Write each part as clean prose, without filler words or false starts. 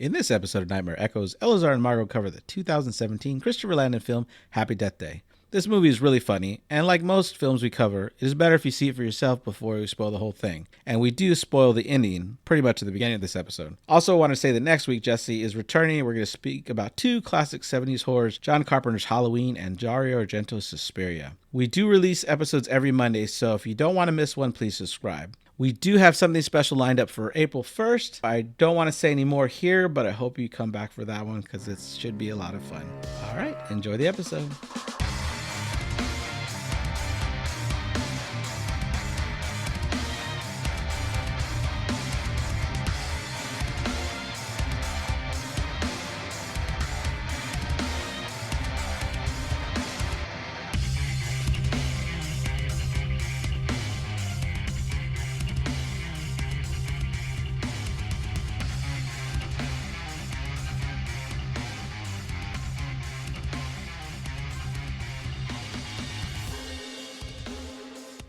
In this episode of Nightmare Echoes, Eleazar and Margo cover the 2017 Christopher Landon film Happy Death Day. This movie is really funny, and like most films we cover, it is better if you see it for yourself before we spoil the whole thing. And we do spoil the ending pretty much at the beginning of this episode. Also, I want to say that next week, Jesse is returning, and we're going to speak about two classic 70s horrors, John Carpenter's Halloween and Dario Argento's Suspiria. We do release episodes every Monday, so if you don't want to miss one, please subscribe. We do have something special lined up for April 1st. I don't want to say any more here, but I hope you come back for that one because it should be a lot of fun. All right, enjoy the episode.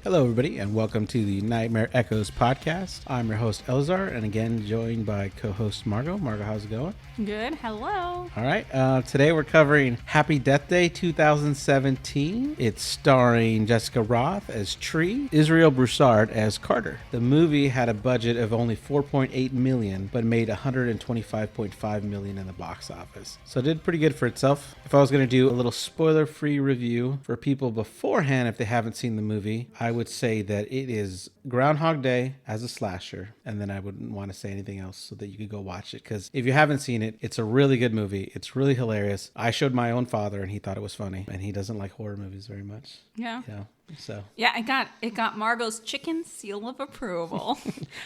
Hello, everybody, and welcome to the Nightmare Echoes podcast. I'm your host, Eleazar, and again, joined by co-host Margo. Margo, how's it going? Good. Hello. All right. Today we're covering Happy Death Day 2017. It's starring Jessica Roth as Tree, Israel Broussard as Carter. The movie had a budget of only $4.8 million, but made $125.5 million in the box office. So it did pretty good for itself. If I was going to do a little spoiler-free review for people beforehand, if they haven't seen the movie, I would say that it is Groundhog Day as a slasher, and then I wouldn't want to say anything else so that you could go watch it, because if you haven't seen it, it's a really good movie. It's really hilarious. I showed my own father and he thought it was funny, and he doesn't like horror movies very much. Yeah. So it got Margo's chicken seal of approval.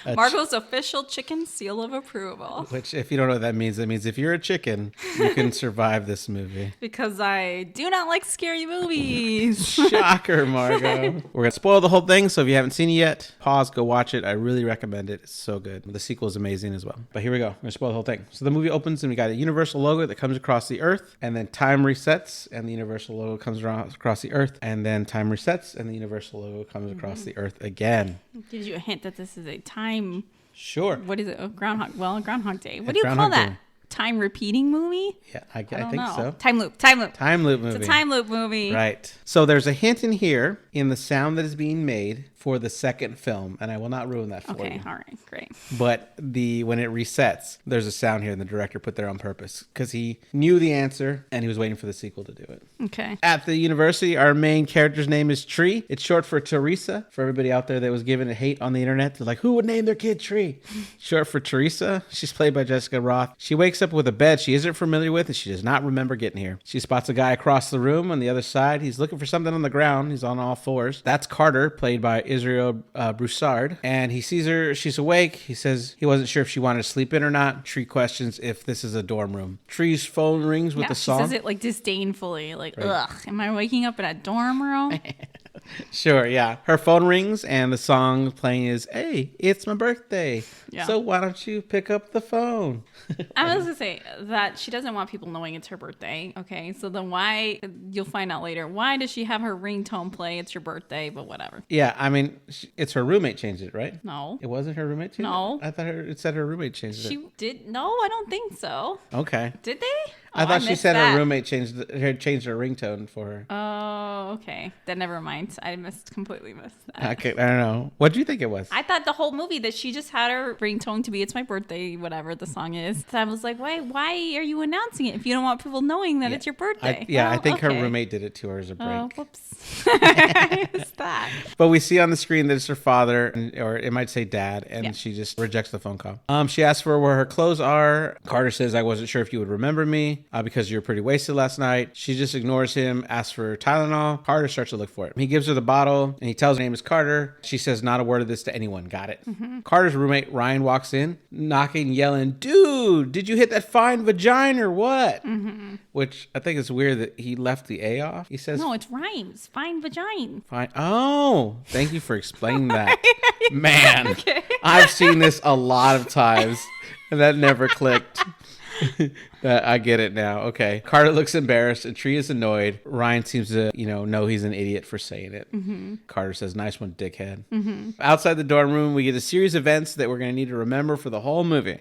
Margo's official chicken seal of approval. Which, if you don't know what that means if you're a chicken, you can survive this movie. Because I do not like scary movies. Shocker, Margo. We're going to spoil the whole thing, so if you haven't seen it yet, pause, go watch it. I really recommend it. It's so good. The sequel is amazing as well. But here we go. We're going to spoil the whole thing. So the movie opens and we got a Universal logo that comes across the earth, and then time resets, and the Universal logo comes across the earth, and then time resets, and the Universal logo comes across the earth again. Gives you a hint that this is a time... Sure. What is it? Groundhog Day. What It's do you Groundhog call that? Day. Time repeating movie? Yeah, I think know. so. Time loop movie. It's a time loop movie. Right. So there's a hint in here in the sound that is being made for the second film, and I will not ruin that for you. Okay, all right, great. But when it resets, there's a sound here, and the director put there on purpose because he knew the answer and he was waiting for the sequel to do it. Okay. At the university, our main character's name is Tree. It's short for Teresa. For everybody out there that was giving it hate on the internet, they're like, who would name their kid Tree? Short for Teresa. She's played by Jessica Roth. She wakes up with a bed she isn't familiar with, and she does not remember getting here. She spots a guy across the room on the other side. He's looking for something on the ground. He's on all fours. That's Carter, played by Israel Broussard. And he sees her. She's awake. He says he wasn't sure if she wanted to sleep in or not. Tree questions if this is a dorm room. Tree's phone rings with a song. She says it like disdainfully, like, right. Ugh, am I waking up in a dorm room? Sure, yeah. Her phone rings and the song playing is, hey, it's my birthday. Yeah. So why don't you pick up the phone? I was going to say that she doesn't want people knowing it's her birthday. Okay, so then why, you'll find out later, why does she have her ringtone play? It's your birthday, but whatever. Yeah, I mean, it's her roommate changed it, right? No. It wasn't her roommate changed it? No. I thought it said her roommate changed it. She did? No, I don't think so. Okay. Did they? I thought she said her roommate changed her ringtone for her. Oh, okay. Then never mind. I completely missed that. Okay, I don't know. What do you think it was? I thought the whole movie that she just had her ringtone to be "It's my birthday," whatever the song is. So I was like, why are you announcing it if you don't want people knowing that it's your birthday? I think her roommate did it to her as a break. Oh, whoops. I missed that. But we see on the screen that it's her father, or it might say dad, and she just rejects the phone call. She asks for where her clothes are. Carter says, I wasn't sure if you would remember me. Because you were pretty wasted last night. She just ignores him, asks for Tylenol. Carter starts to look for it. He gives her the bottle and he tells her name is Carter. She says not a word of this to anyone. Got it. Mm-hmm. Carter's roommate, Ryan, walks in, knocking, yelling, dude, did you hit that fine vagina or what? Mm-hmm. Which I think is weird that he left the A off. He says, no, it's rhymes. Fine vagina. Fine. Oh, thank you for explaining that. Man, okay. I've seen this a lot of times and that never clicked. I get it now. Okay. Carter looks embarrassed and Tree is annoyed. Ryan seems to, know he's an idiot for saying it. Mm-hmm. Carter says, nice one, dickhead. Mm-hmm. Outside the dorm room, we get a series of events that we're going to need to remember for the whole movie.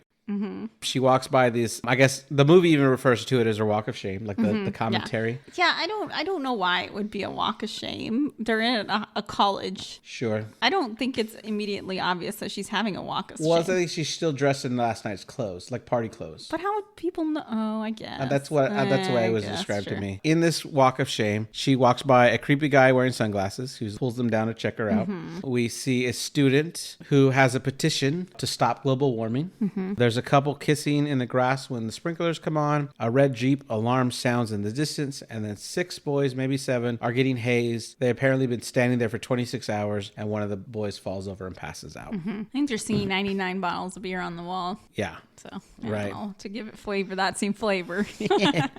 She walks by these, I guess the movie even refers to it as her walk of shame, like the commentary. Yeah, I don't know why it would be a walk of shame. They're in a college. Sure. I don't think it's immediately obvious that she's having a walk of shame. Well, I think she's still dressed in last night's clothes, like party clothes. But how would people know? Oh, I guess. That's the way it was described to me. In this walk of shame, she walks by a creepy guy wearing sunglasses who pulls them down to check her out. We see a student who has a petition to stop global warming. There's a couple kissing in the grass when the sprinklers come on. A red Jeep alarm sounds in the distance, and then 6 boys, maybe 7, are getting hazed. They apparently been standing there for 26 hours, and one of the boys falls over and passes out. I think they're seeing 99 bottles of beer on the wall. Yeah. So, I don't know, to give it flavor, that same flavor. And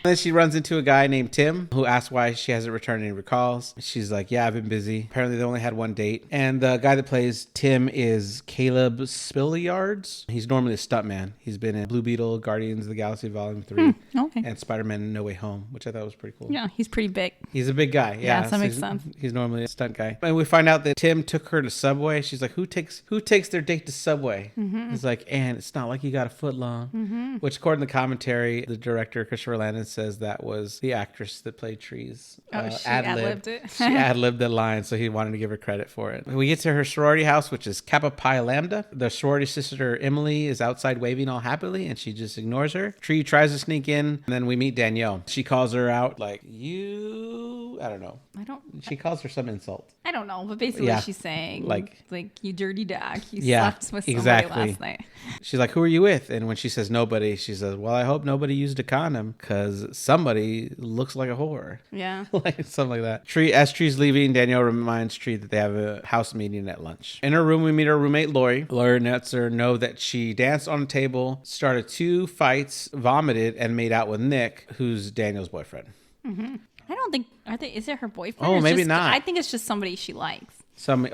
then she runs into a guy named Tim who asks why she hasn't returned any calls. She's like, yeah, I've been busy. Apparently they only had one date. And the guy that plays Tim is Caleb Spilliards. He's normally a stuntman. He's been in Blue Beetle, Guardians of the Galaxy Volume 3, and Spider-Man No Way Home, which I thought was pretty cool. Yeah, he's pretty big. He's a big guy. Yeah, that makes sense. He's normally a stunt guy. And we find out that Tim took her to Subway. She's like, who takes their date to Subway? He's like, and it's not like you got a foot long. Which, according to the commentary, the director, Christopher Landon, says that was the actress that played Trees. She ad-libbed it. She ad-libbed the line, so he wanted to give her credit for it. We get to her sorority house, which is Kappa Pi Lambda. The sorority sister, Emily, is outside waving all happily, and she just ignores her. Tree tries to sneak in, and then we meet Danielle. She calls her out like, I don't know. She calls her some insult. I don't know, but basically she's saying like you dirty dog. You slept with somebody last night. She's like, who are you with? And when she says nobody, she says, well, I hope nobody used a condom because somebody looks like a whore. Yeah. Like something like that. As Tree's leaving, Danielle reminds Tree that they have a house meeting at lunch. In her room, we meet her roommate, Lori. Lori lets her know that she danced on a table, started 2 fights, vomited, and made out with Nick, who's Danielle's boyfriend. I don't think, is it her boyfriend? Oh, maybe not. I think it's just somebody she likes. Somebody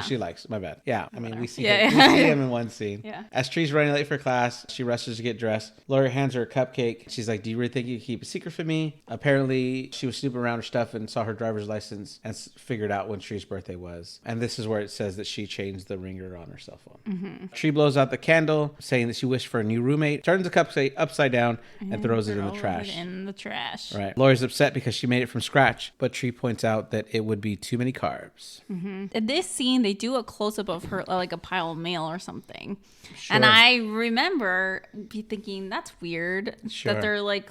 she likes. My bad. Yeah, I mean, we see him in one scene. Yeah. As Tree's running late for class, she rushes to get dressed. Lori hands her a cupcake. She's like, do you really think you can keep a secret from me? Apparently, she was snooping around her stuff and saw her driver's license and figured out when Tree's birthday was. And this is where it says that she changed the ringer on her cell phone. Tree blows out the candle, saying that she wished for a new roommate, turns the cupcake upside down, and throws it in the trash. Right. Lori's upset because she made it from scratch, but Tree points out that it would be too many carbs. In this scene, they do a close-up of her, like a pile of mail or something. Sure. And I remember thinking, that's weird that they're like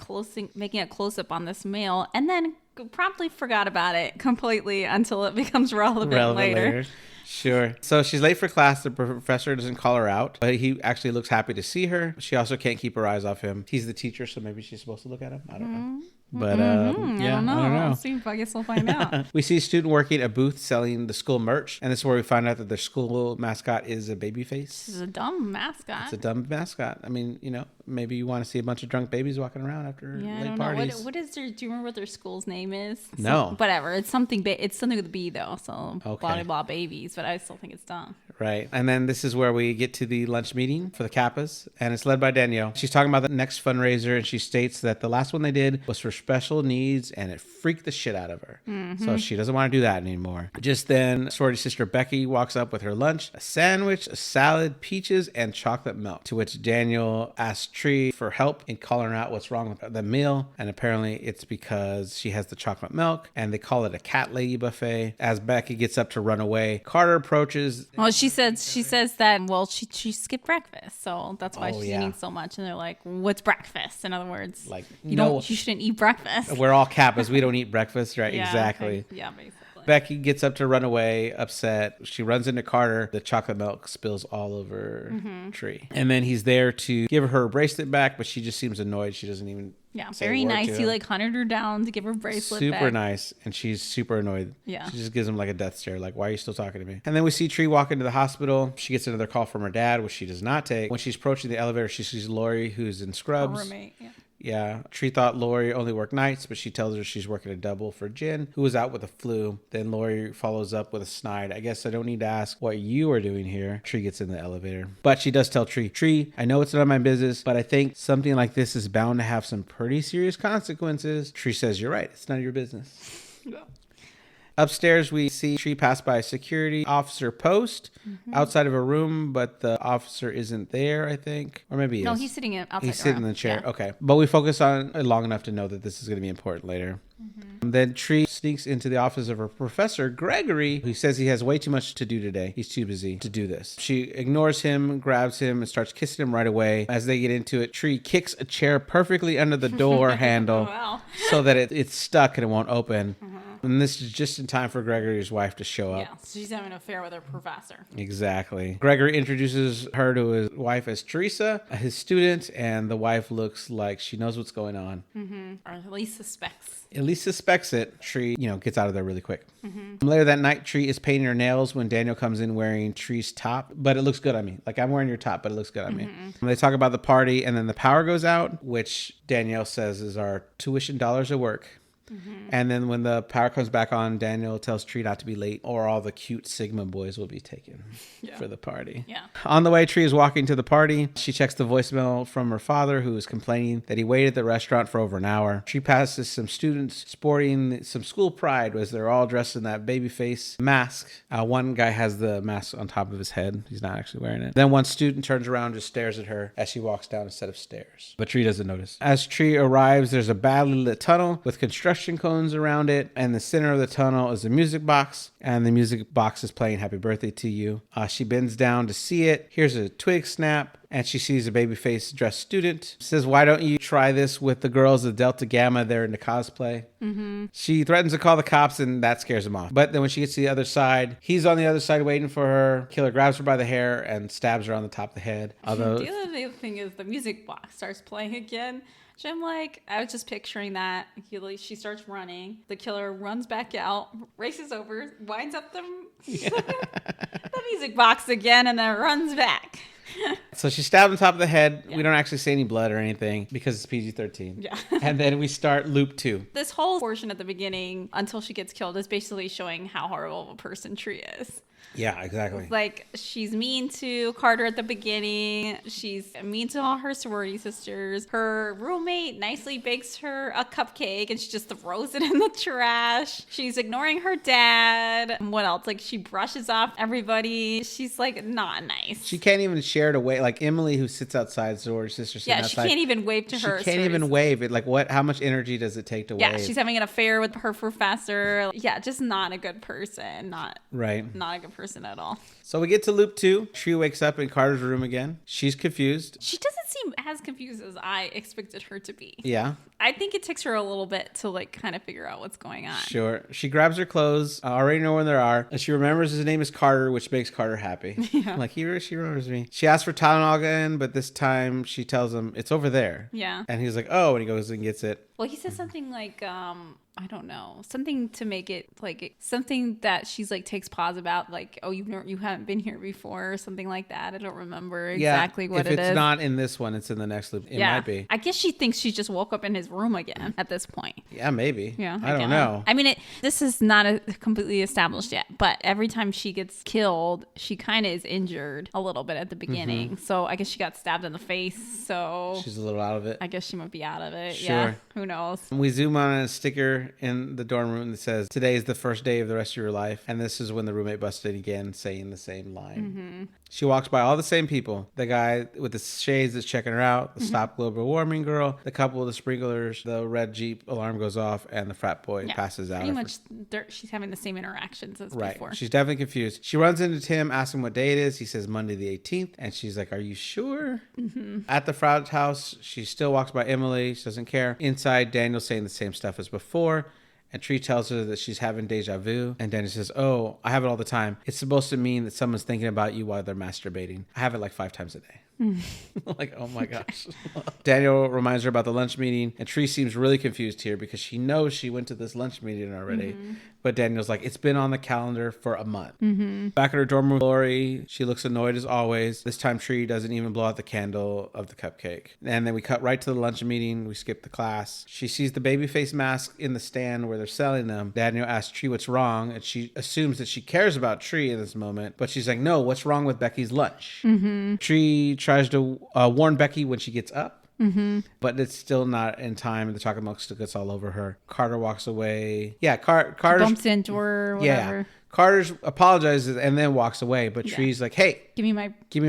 making a close-up on this mail, and then promptly forgot about it completely until it becomes relevant later. Sure. So she's late for class. The professor doesn't call her out, but he actually looks happy to see her. She also can't keep her eyes off him. He's the teacher, so maybe she's supposed to look at him. I don't know. But I don't know. I'll see. I guess we'll find out. We see a student working a booth selling the school merch, and this is where we find out that the school mascot is a baby face. It's a dumb mascot. It's a dumb mascot. I mean, maybe you want to see a bunch of drunk babies walking around after late parties. What is their? Do you remember what their school's name is? No. Whatever. It's something. It's something with a B though. So blah blah babies. But I still think it's dumb. Right. And then this is where we get to the lunch meeting for the Kappas, and it's led by Danielle. She's talking about the next fundraiser, and she states that the last one they did was for special needs, and it freaked the shit out of her. So she doesn't want to do that anymore. Just then, sorority sister Becky walks up with her lunch, a sandwich, a salad, peaches, and chocolate milk, to which Daniel asks Tree for help in calling out what's wrong with the meal, and apparently it's because she has the chocolate milk, and they call it a cat lady buffet. As Becky gets up to run away, Carter approaches. Well, she says that, she skipped breakfast, so that's why she's eating so much. And they're like, what's breakfast? In other words, like, you shouldn't eat breakfast. We're all Kappas. We don't eat breakfast, right? Yeah, exactly. Okay. Yeah, basically. Becky gets up to run away, upset. She runs into Carter. The chocolate milk spills all over Tree. And then he's there to give her bracelet back, but she just seems annoyed. She doesn't even very nice. He hunted her down to give her bracelet back. Super nice. And she's super annoyed. Yeah. She just gives him like a death stare. Like, why are you still talking to me? And then we see Tree walk into the hospital. She gets another call from her dad, which she does not take. When she's approaching the elevator, she sees Lori, who's in scrubs. Her roommate, yeah. Yeah. Tree thought Lori only worked nights, but she tells her she's working a double for Jen, who was out with the flu. Then Lori follows up with a snide. I guess I don't need to ask what you are doing here. Tree gets in the elevator. But she does tell Tree, I know it's none of my business, but I think something like this is bound to have some pretty serious consequences. Tree says, you're right. It's none of your business. Yeah. Upstairs, we see Tree pass by a security officer post outside of a room, but the officer isn't there, I think. Or maybe he is. No, he's sitting outside. He's sitting in the chair. Yeah. Okay. But we focus on it long enough to know that this is going to be important later. Then Tree sneaks into the office of her professor, Gregory, who says he has way too much to do today. He's too busy to do this. She ignores him, grabs him, and starts kissing him right away. As they get into it, Tree kicks a chair perfectly under the door handle so that it's stuck and it won't open. And this is just in time for Gregory's wife to show up. Yeah, so she's having an affair with her professor. Exactly. Gregory introduces her to his wife as Teresa, his student, and the wife looks like she knows what's going on. Or at least suspects. At least suspects it. Tree, gets out of there really quick. Later that night, Tree is painting her nails when Daniel comes in wearing Tree's top, but it looks good on me. Like, I'm wearing your top, but it looks good on me. They talk about the party, and then the power goes out, which Danielle says is our tuition dollars at work. And then when the power comes back on, Daniel tells Tree not to be late or all the cute Sigma boys will be taken for the party. Yeah. On the way, Tree is walking to the party. She checks the voicemail from her father, who is complaining that he waited at the restaurant for over an hour. Tree passes some students sporting some school pride as they're all dressed in that baby face mask. One guy has the mask on top of his head. He's not actually wearing it. Then one student turns around and just stares at her as she walks down a set of stairs. But Tree doesn't notice. As Tree arrives, there's a badly lit tunnel with construction cones around it, and the center of the tunnel is a music box, and the music box is playing Happy Birthday to You. She bends down to see it, hears a twig snap, and she sees a babyface dressed student. Says, why don't you try this with the girls of Delta Gamma? They're into cosplay. She threatens to call the cops, and that scares him off. But then when she gets to the other side, he's on the other side waiting for her. Killer grabs her by the hair and stabs her on the top of the head. Although the other thing is the music box starts playing again. So I'm like, I was just picturing that. She starts running. The killer runs back out, races over, winds up the music box again, and then runs back. So she's stabbed on top of the head. Yeah. We don't actually see any blood or anything because it's PG-13. Yeah. And then we start loop 2. This whole portion at the beginning, until she gets killed, is basically showing how horrible of a person Tree is. Yeah, exactly. Like, she's mean to Carter at the beginning. She's mean to all her sorority sisters. Her roommate nicely bakes her a cupcake and she just throws it in the trash. She's ignoring her dad. What else? Like, she brushes off everybody. She's, like, not nice. She can't even share it away. Like, Emily, who sits outside, sorority sister sitting outside. She can't even wave to her. She can't even wave it. Like, what? How much energy does it take to wave? Yeah, she's having an affair with her professor. Yeah, just not a good person. Not a good person at all. So we get to loop 2. Tree wakes up in Carter's room again. She's confused. She doesn't seem as confused as I expected her to be. Yeah. I think it takes her a little bit to like kind of figure out what's going on. Sure. She grabs her clothes. I already know where they are. And she remembers his name is Carter, which makes Carter happy. Yeah. Like, she remembers me. She asks for Tylenol again, but this time she tells him it's over there. Yeah. And he's like, oh, and he goes and gets it. Well, he says something like, I don't know, something to make it like something that she's like takes pause about, like, oh, you haven't been here before, or something like that. I don't remember exactly what it is. If it's not in this one, it's in the next loop. It might be. I guess she thinks she just woke up in his room again at this point. Yeah, maybe. Yeah, I don't know. I mean, this is not completely established yet, but every time she gets killed, she kind of is injured a little bit at the beginning. So I guess she got stabbed in the face. So she's a little out of it. I guess she might be out of it. Sure. Yeah. Who knows? We zoom on a sticker in the dorm room that says, today is the first day of the rest of your life. And this is when the roommate busted again, saying the same line. She walks by all the same people. The guy with the shades that's checking her out, the Stop Global Warming girl, the couple with the sprinklers, the red Jeep alarm goes off, and the frat boy passes out. Pretty much she's having the same interactions as before. She's definitely confused. She runs into Tim, asks him what day it is. He says Monday the 18th. And she's like, are you sure? At the frat house, she still walks by Emily. She doesn't care. Inside, Daniel's saying the same stuff as before. And Tree tells her that she's having deja vu. And Daniel says, oh, I have it all the time. It's supposed to mean that someone's thinking about you while they're masturbating. I have it like 5 times a day. Like, oh my gosh. Daniel reminds her about the lunch meeting, and Tree seems really confused here because she knows she went to this lunch meeting already. But Daniel's like, it's been on the calendar for a month. Back at her dorm room, Lori, she looks annoyed as always. This time Tree doesn't even blow out the candle of the cupcake. And then we cut right to the lunch meeting. We skip the class. She sees the baby face mask in the stand where they're selling them. Daniel asks Tree what's wrong, and she assumes that she cares about Tree in this moment, but she's like, no, what's wrong with Becky's lunch? Tree tries to warn Becky when she gets up. But it's still not in time. The chocolate milk still gets all over her. Carter walks away. Yeah, Carter bumps into her or whatever. Yeah. Carter apologizes and then walks away, but Tree's like, "Hey, give me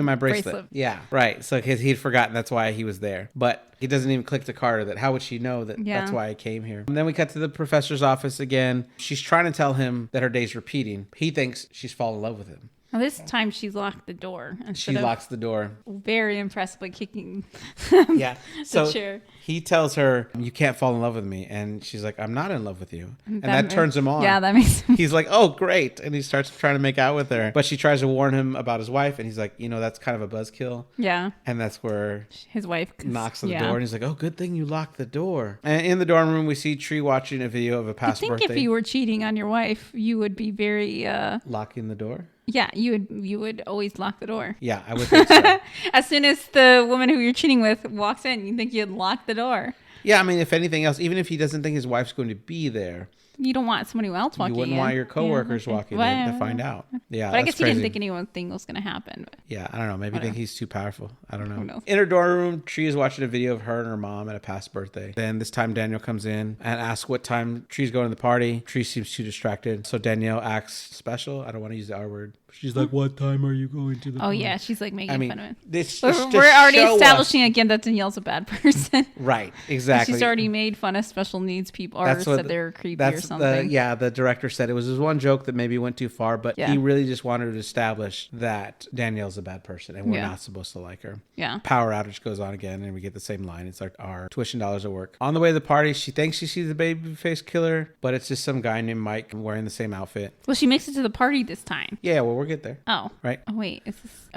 my bracelet." Yeah, right. So he'd forgotten that's why he was there, but he doesn't even click to Carter that how would she know that that's why I came here. And then we cut to the professor's office again. She's trying to tell him that her day's repeating. He thinks she's fallen in love with him. Well, this time she's locked the door. She locks the door. Very impressed by kicking the so chair. He tells her, "You can't fall in love with me." And she's like, "I'm not in love with you." And that turns him on. Yeah, that makes him... He's like, "Oh, great." And he starts trying to make out with her. But she tries to warn him about his wife. And he's like, that's kind of a buzzkill. Yeah. And that's where his wife knocks on the door. And he's like, "Oh, good thing you locked the door." And in the dorm room, we see Tree watching a video of a past birthday. I think if you were cheating on your wife, you would be very... locking the door? Yeah, you would always lock the door. Yeah, I would think so. As soon as the woman who you're cheating with walks in, you think you'd lock the door. Yeah, I mean, if anything else, even if he doesn't think his wife's going to be there, you don't want somebody else walking in. You wouldn't want your coworkers walking in to find out. Yeah, but I guess he didn't think anything was going to happen. But yeah, I don't know. Maybe think he's too powerful. I don't know. Who knows? In her dorm room, Tree is watching a video of her and her mom at a past birthday. Then this time Danielle comes in and asks what time Tree's going to the party. Tree seems too distracted. So Danielle acts special. I don't want to use the R word. She's like, "What time are you going to the party?" Oh, yeah. She's like making fun of it. We're already establishing again that Danielle's a bad person. Right. Exactly. She's already made fun of special needs people or said they're creepy or something. The director said it was this one joke that maybe went too far, but he really just wanted to establish that Danielle's a bad person and we're not supposed to like her. Yeah. Power outage goes on again and we get the same line. It's like our tuition dollars at work. On the way to the party, she thinks she sees the babyface killer, but it's just some guy named Mike wearing the same outfit. Well, she makes it to the party this time. Yeah, well, we'll get there. Oh. Right? Oh, wait.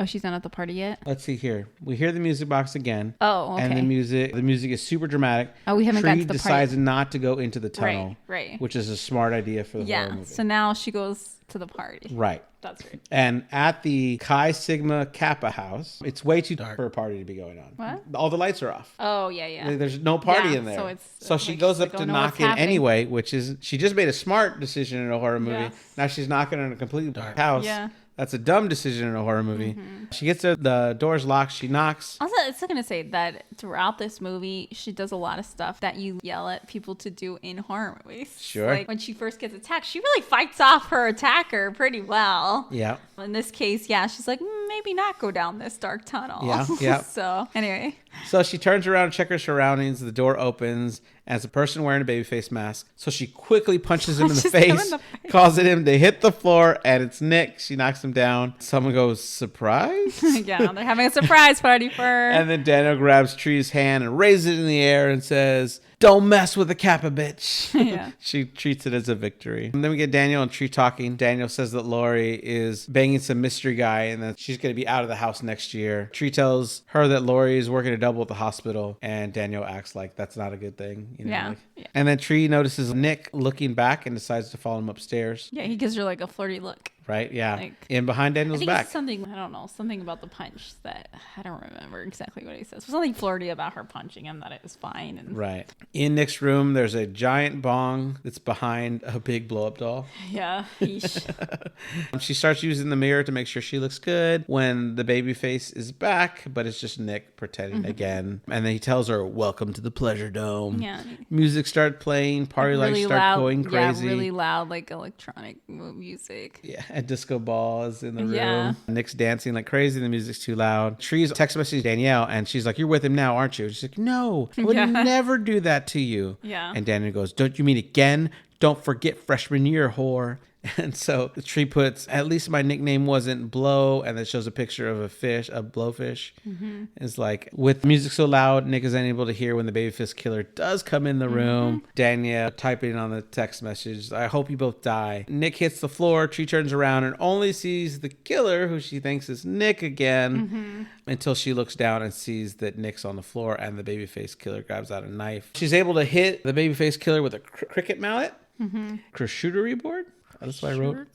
She's not at the party yet? Let's see here. We hear the music box again. Oh, okay. And the music is super dramatic. Oh, we haven't gotten to the party. Tree decides not to go into the tunnel. Right. Which is a smart idea for the horror movie. So now she goes to the party. Right. That's right. And at the Chi Sigma Kappa house, it's way too dark for a party to be going on. What? All the lights are off. Oh, yeah. There's no party in there. So she goes up to knock in anyway, which is, she just made a smart decision in a horror movie. Yeah. Now she's knocking on a completely dark house. Yeah. That's a dumb decision in a horror movie. Mm-hmm. She gets there, the door's locked, she knocks. Also, it's going to say that throughout this movie, she does a lot of stuff that you yell at people to do in horror movies. Sure. Like when she first gets attacked, she really fights off her attacker pretty well. Yeah. In this case, she's like, maybe not go down this dark tunnel. Yeah. So, anyway. So she turns around to check her surroundings. The door opens as a person wearing a baby face mask. So she quickly punches him in the face, causing him to hit the floor, and it's Nick. She knocks him down. Someone goes, "Surprise?" Yeah, they're having a surprise party for her. And then Daniel grabs Tree's hand and raises it in the air and says, "Don't mess with the Kappa bitch." Yeah. She treats it as a victory. And then we get Daniel and Tree talking. Daniel says that Lori is banging some mystery guy and that she's going to be out of the house next year. Tree tells her that Lori is working a double at the hospital, and Daniel acts like that's not a good thing. Yeah. And then Tree notices Nick looking back and decides to follow him upstairs. Yeah, he gives her like a flirty look. Right, yeah. And behind Daniel's back. Something, I don't know, something about the punch that I don't remember exactly what he says. Something flirty about her punching him, that it was fine. And... Right. In Nick's room, there's a giant bong that's behind a big blow-up doll. Yeah. She starts using the mirror to make sure she looks good when the baby face is back, but it's just Nick pretending again. And then he tells her, "Welcome to the Pleasure Dome." Yeah. Music starts playing, party lights start going crazy. Yeah, really loud, like electronic music. Yeah. A disco ball is in the room. Yeah. Nick's dancing like crazy. The music's too loud. Tree's text message Danielle, and she's like, "You're with him now, aren't you?" And she's like, "No, I would never do that to you." Yeah. And Daniel goes, "Don't you mean again? Don't forget freshman year, whore." And so the Tree puts, "At least my nickname wasn't Blow," and then shows a picture of a blowfish. Mm-hmm. It's like, with music so loud, Nick is unable to hear when the babyface killer does come in the room. Danielle typing on the text message, "I hope you both die." Nick hits the floor. Tree turns around and only sees the killer, who she thinks is Nick again, until she looks down and sees that Nick's on the floor and the babyface killer grabs out a knife. She's able to hit the babyface killer with a cricket mallet. Charcuterie board? That's what I wrote.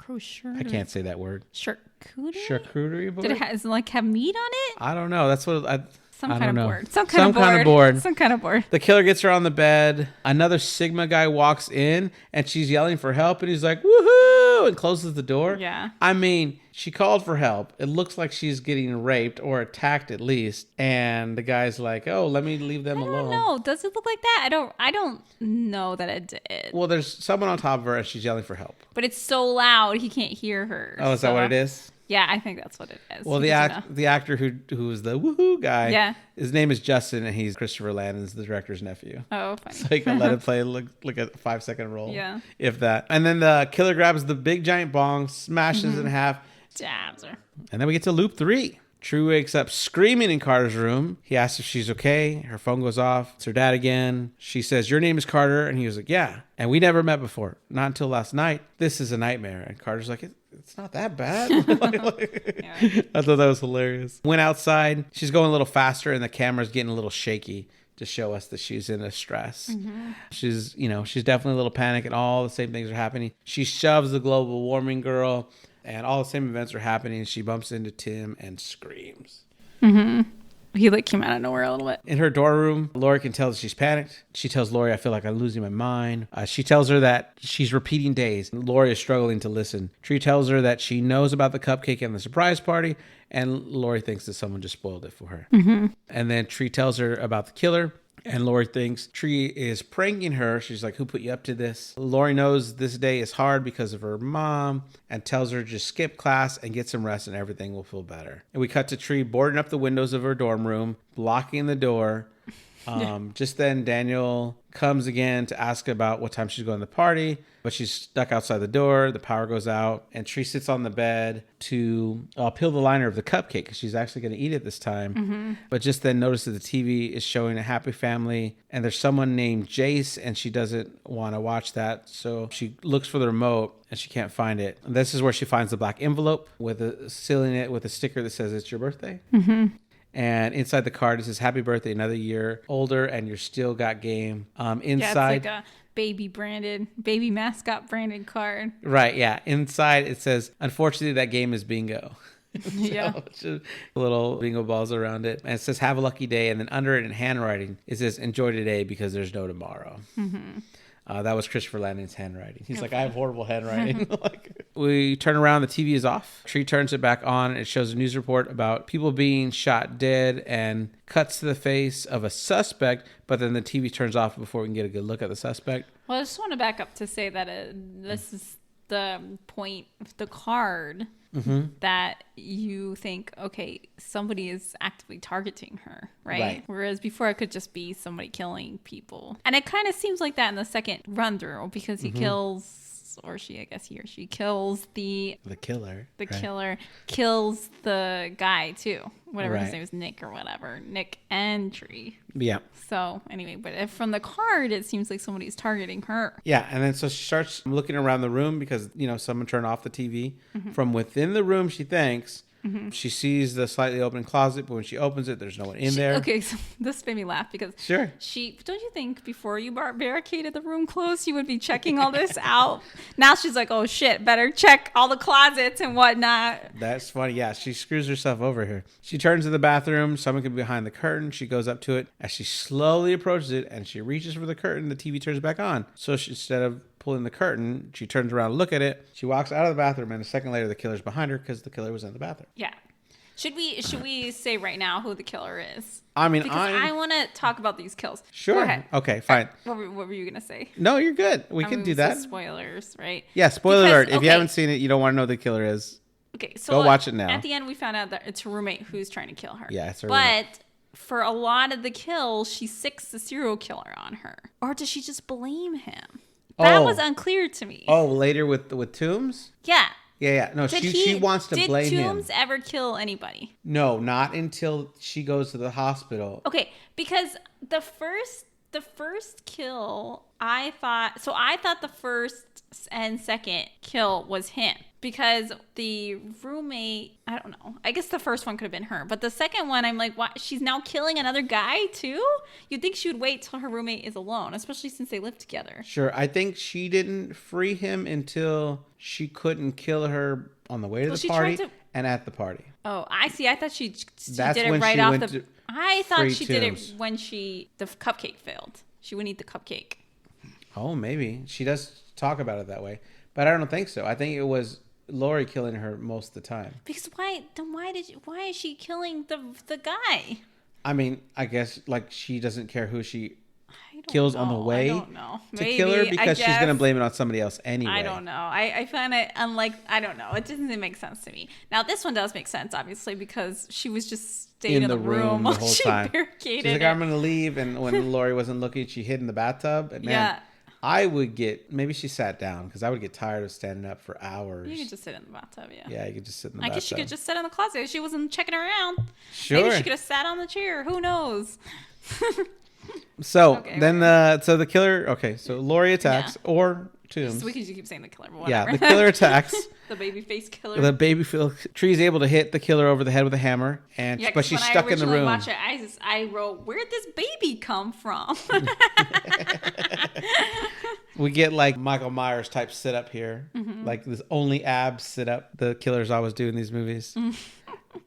I can't say that word. Charcuterie? Charcuterie board? Does it like have meat on it? I don't know. That's what Some I kind don't of know. board. Some kind of board. Some kind of board. The killer gets her on the bed. Another Sigma guy walks in and she's yelling for help and he's like, woohoo, and closes the door. Yeah. I mean, she called for help. It looks like she's getting raped or attacked at least. And the guy's like, oh, let me leave them alone. I don't know. Does it look like that? I don't know that it did. Well, there's someone on top of her and she's yelling for help. But it's so loud he can't hear her. Oh, is that what it is? Yeah, I think that's what it is. Well, the actor who's the woohoo guy, his name is Justin, and he's Christopher Landon's the director's nephew. Oh, funny. So you can let him play like a 5-second role. Yeah. If that. And then the killer grabs the big giant bong, smashes it in half. Jabs her. And then we get to loop 3. True wakes up screaming in Carter's room. He asks if she's okay. Her phone goes off. It's her dad again. She says, your name is Carter. And he was like, yeah. And we never met before. Not until last night. This is a nightmare. And Carter's like, it's not that bad. I thought that was hilarious. Went outside. She's going a little faster and the camera's getting a little shaky to show us that she's in a stress. She's definitely a little panic and all the same things are happening. She shoves the global warming girl and all the same events are happening. She bumps into Tim and screams. He came out of nowhere a little bit. In her dorm room, Lori can tell that she's panicked. She tells Lori, I feel like I'm losing my mind. She tells her that she's repeating days. Lori is struggling to listen. Tree tells her that she knows about the cupcake and the surprise party. And Lori thinks that someone just spoiled it for her. And then Tree tells her about the killer. And Lori thinks Tree is pranking her. She's like, who put you up to this? Lori knows this day is hard because of her mom and tells her just skip class and get some rest and everything will feel better. And we cut to Tree boarding up the windows of her dorm room, blocking the door. Just then Daniel comes again to ask about what time she's going to the party, but she's stuck outside the door. The power goes out and Tree sits on the bed to peel the liner of the cupcake because she's actually going to eat it this time. But just then notices the TV is showing a happy family and there's someone named Jace and she doesn't want to watch that. So she looks for the remote and she can't find it. And this is where she finds the black envelope sealing it with a sticker that says it's your birthday. And inside the card, it says, happy birthday, another year older, and you're still got game. Inside. Yeah, it's like a baby mascot branded card. Right, yeah. Inside, it says, unfortunately, that game is bingo. Just little bingo balls around it. And it says, have a lucky day. And then under it in handwriting, it says, enjoy today because there's no tomorrow. That was Christopher Landon's handwriting. He's like, I have horrible handwriting. We turn around, the TV is off. Tree turns it back on, and it shows a news report about people being shot dead and cuts to the face of a suspect, but then the TV turns off before we can get a good look at the suspect. Well, I just want to back up to say that this is the point of the card that you think, okay, somebody is actively targeting her, right? Whereas before it could just be somebody killing people. And it kind of seems like that in the second run through because he kills, or she, I guess he or she kills the killer. The killer kills the guy too. Whatever his name is, Nick or whatever. Nick and Tree. Yeah. So anyway, but from the card, it seems like somebody's targeting her. Yeah, and then so she starts looking around the room because, someone turned off the TV. From within the room, she thinks, she sees the slightly open closet, but when she opens it, there's no one in there. Okay, so this made me laugh because don't you think before you barricaded the room closed, you would be checking all this out? Now she's like, oh shit, better check all the closets and whatnot. That's funny. Yeah, she screws herself over here. She turns to the bathroom. Someone could be behind the curtain. She goes up to it. As she slowly approaches it and she reaches for the curtain, the TV turns back on. So instead of pulling the curtain, she turns around to look at it. She walks out of the bathroom, and a second later, the killer's behind her because the killer was in the bathroom. Yeah. Should we say right now who the killer is? I mean, because I want to talk about these kills. Sure. Go ahead. Okay, fine. What were you gonna say? No, you're good. We can do that. Spoilers, right? Yeah, spoiler alert. If you haven't seen it, you don't want to know who the killer is. Okay, so go watch it now. At the end, we found out that it's her roommate who's trying to kill her. Yeah, it's her roommate. But for a lot of the kills, she sicks the serial killer on her, or does she just blame him? That was unclear to me. Oh, later with Toombs? Yeah. Yeah. No, she wants to blame him. Did Toombs ever kill anybody? No, not until she goes to the hospital. Okay, because the first kill, I thought the first and second kill was him. Because the roommate, I don't know. I guess the first one could have been her. But the second one, I'm like, what? She's now killing another guy too? You'd think she would wait till her roommate is alone, especially since they live together. Sure. I think she didn't free him until she couldn't kill her on the way to the party and at the party. Oh, I see. I thought she That's did it when right she off went the. to I thought Free she did Tombs. it when the cupcake failed. She wouldn't eat the cupcake. Oh, maybe. She does talk about it that way. But I don't think so. I think it was Lori killing her most of the time. Because why is she killing the guy? I mean, I guess like she doesn't care who she I don't kills know. on the way I don't know. to Maybe, kill her because she's going to guess. blame it on somebody else anyway. I don't know. I find it unlike. I don't know. It doesn't make sense to me. Now this one does make sense, obviously, because she was just staying in the room the while whole she time. barricaded She's like, it. I'm going to leave. And when Lori wasn't looking, she hid in the bathtub. And man, Yeah. I would get, maybe she sat down because I would get tired of standing up for hours. You could just sit in the bathtub, yeah. Yeah, you could just sit in the I bathtub. guess she could just sit in the closet. She wasn't checking around. Sure. Maybe she could have sat on the chair. Who knows? So Okay, then, so the killer, okay, so Lori attacks or Tombs. So we can just keep saying the killer, but Yeah, whatever. the killer attacks. The baby face killer. The baby Tree's able to hit the killer over the head with a hammer, and Yeah, but she's when stuck I in the originally room. watched it, I wrote, "Where'd this baby come from?" We get like Michael Myers type sit up here, like this only abs sit up. The killers always do in these movies.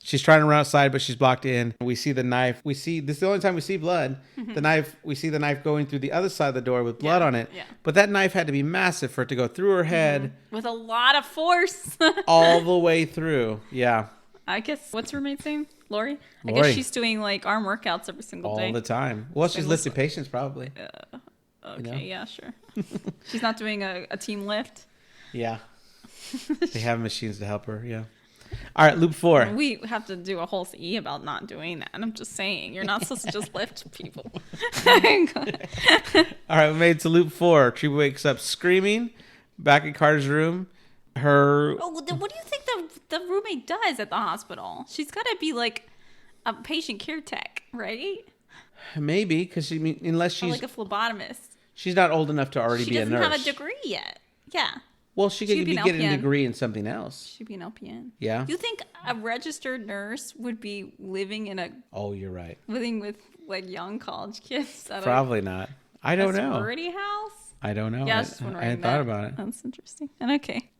She's trying to run outside, but she's blocked in. We see the knife. This is the only time we see blood. The knife. We see the knife going through the other side of the door with blood on it. Yeah. But that knife had to be massive for it to go through her head With a lot of force. all the way through. Yeah, I guess, what's her maid's name? Lori? I Lori. guess she's doing like arm workouts every single day. all the time. Well, she's lifting patients probably. Okay, know? yeah, sure. She's not doing a team lift. Yeah, they have machines to help her. Yeah. All right, loop 4. We have to do a whole E about not doing that. I'm just saying, you're not supposed to just lift people. All right, we made it to loop 4. Tree wakes up screaming back in Carter's room. What do you think the roommate does at the hospital? She's got to be like a patient care tech, right? Maybe because unless Or she's like a phlebotomist. she's not old enough to already She be a doesn't nurse. have a degree yet. Yeah. Well, she could She'd be be an getting a LPN. degree in something else. She'd be an LPN. Yeah. You think a registered nurse would be living Oh, you're right. with like young college kids at Probably not. I a don't know. sorority house? I don't know. Yeah, I was just I wondering. hadn't thought about it. That's interesting. And okay.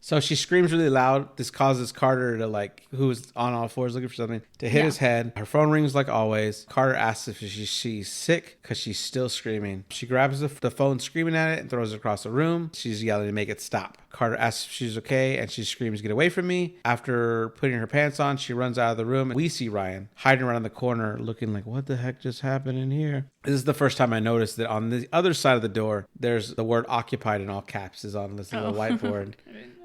So she screams really loud. This causes Carter to who's on all fours looking for something, to hit his head. Her phone rings like always. Carter asks if she's sick because she's still screaming. She grabs the phone screaming at it and throws it across the room. She's yelling to make it stop. Carter asks if she's okay and she screams, "Get away from me." After putting her pants on, she runs out of the room and we see Ryan hiding around the corner looking like, what the heck just happened in here? This is the first time I noticed that on the other side of the door, there's the word occupied in all caps is on this little whiteboard.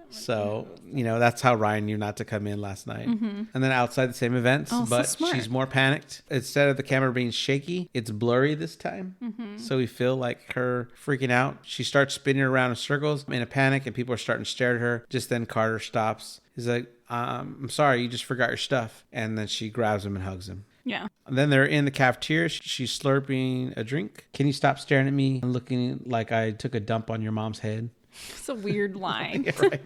So, that's how Ryan knew not to come in last night. And then outside the same events, but smart. she's more panicked. Instead of the camera being shaky, it's blurry this time. So we feel like her freaking out. She starts spinning around in circles in a panic and people are starting to stare at her. Just then Carter stops. He's like, I'm sorry, you just forgot your stuff. And then she grabs him and hugs him. Yeah. And then they're in the cafeteria. She's slurping a drink. Can you stop staring at me and looking like I took a dump on your mom's head? It's a weird line. Yeah, right.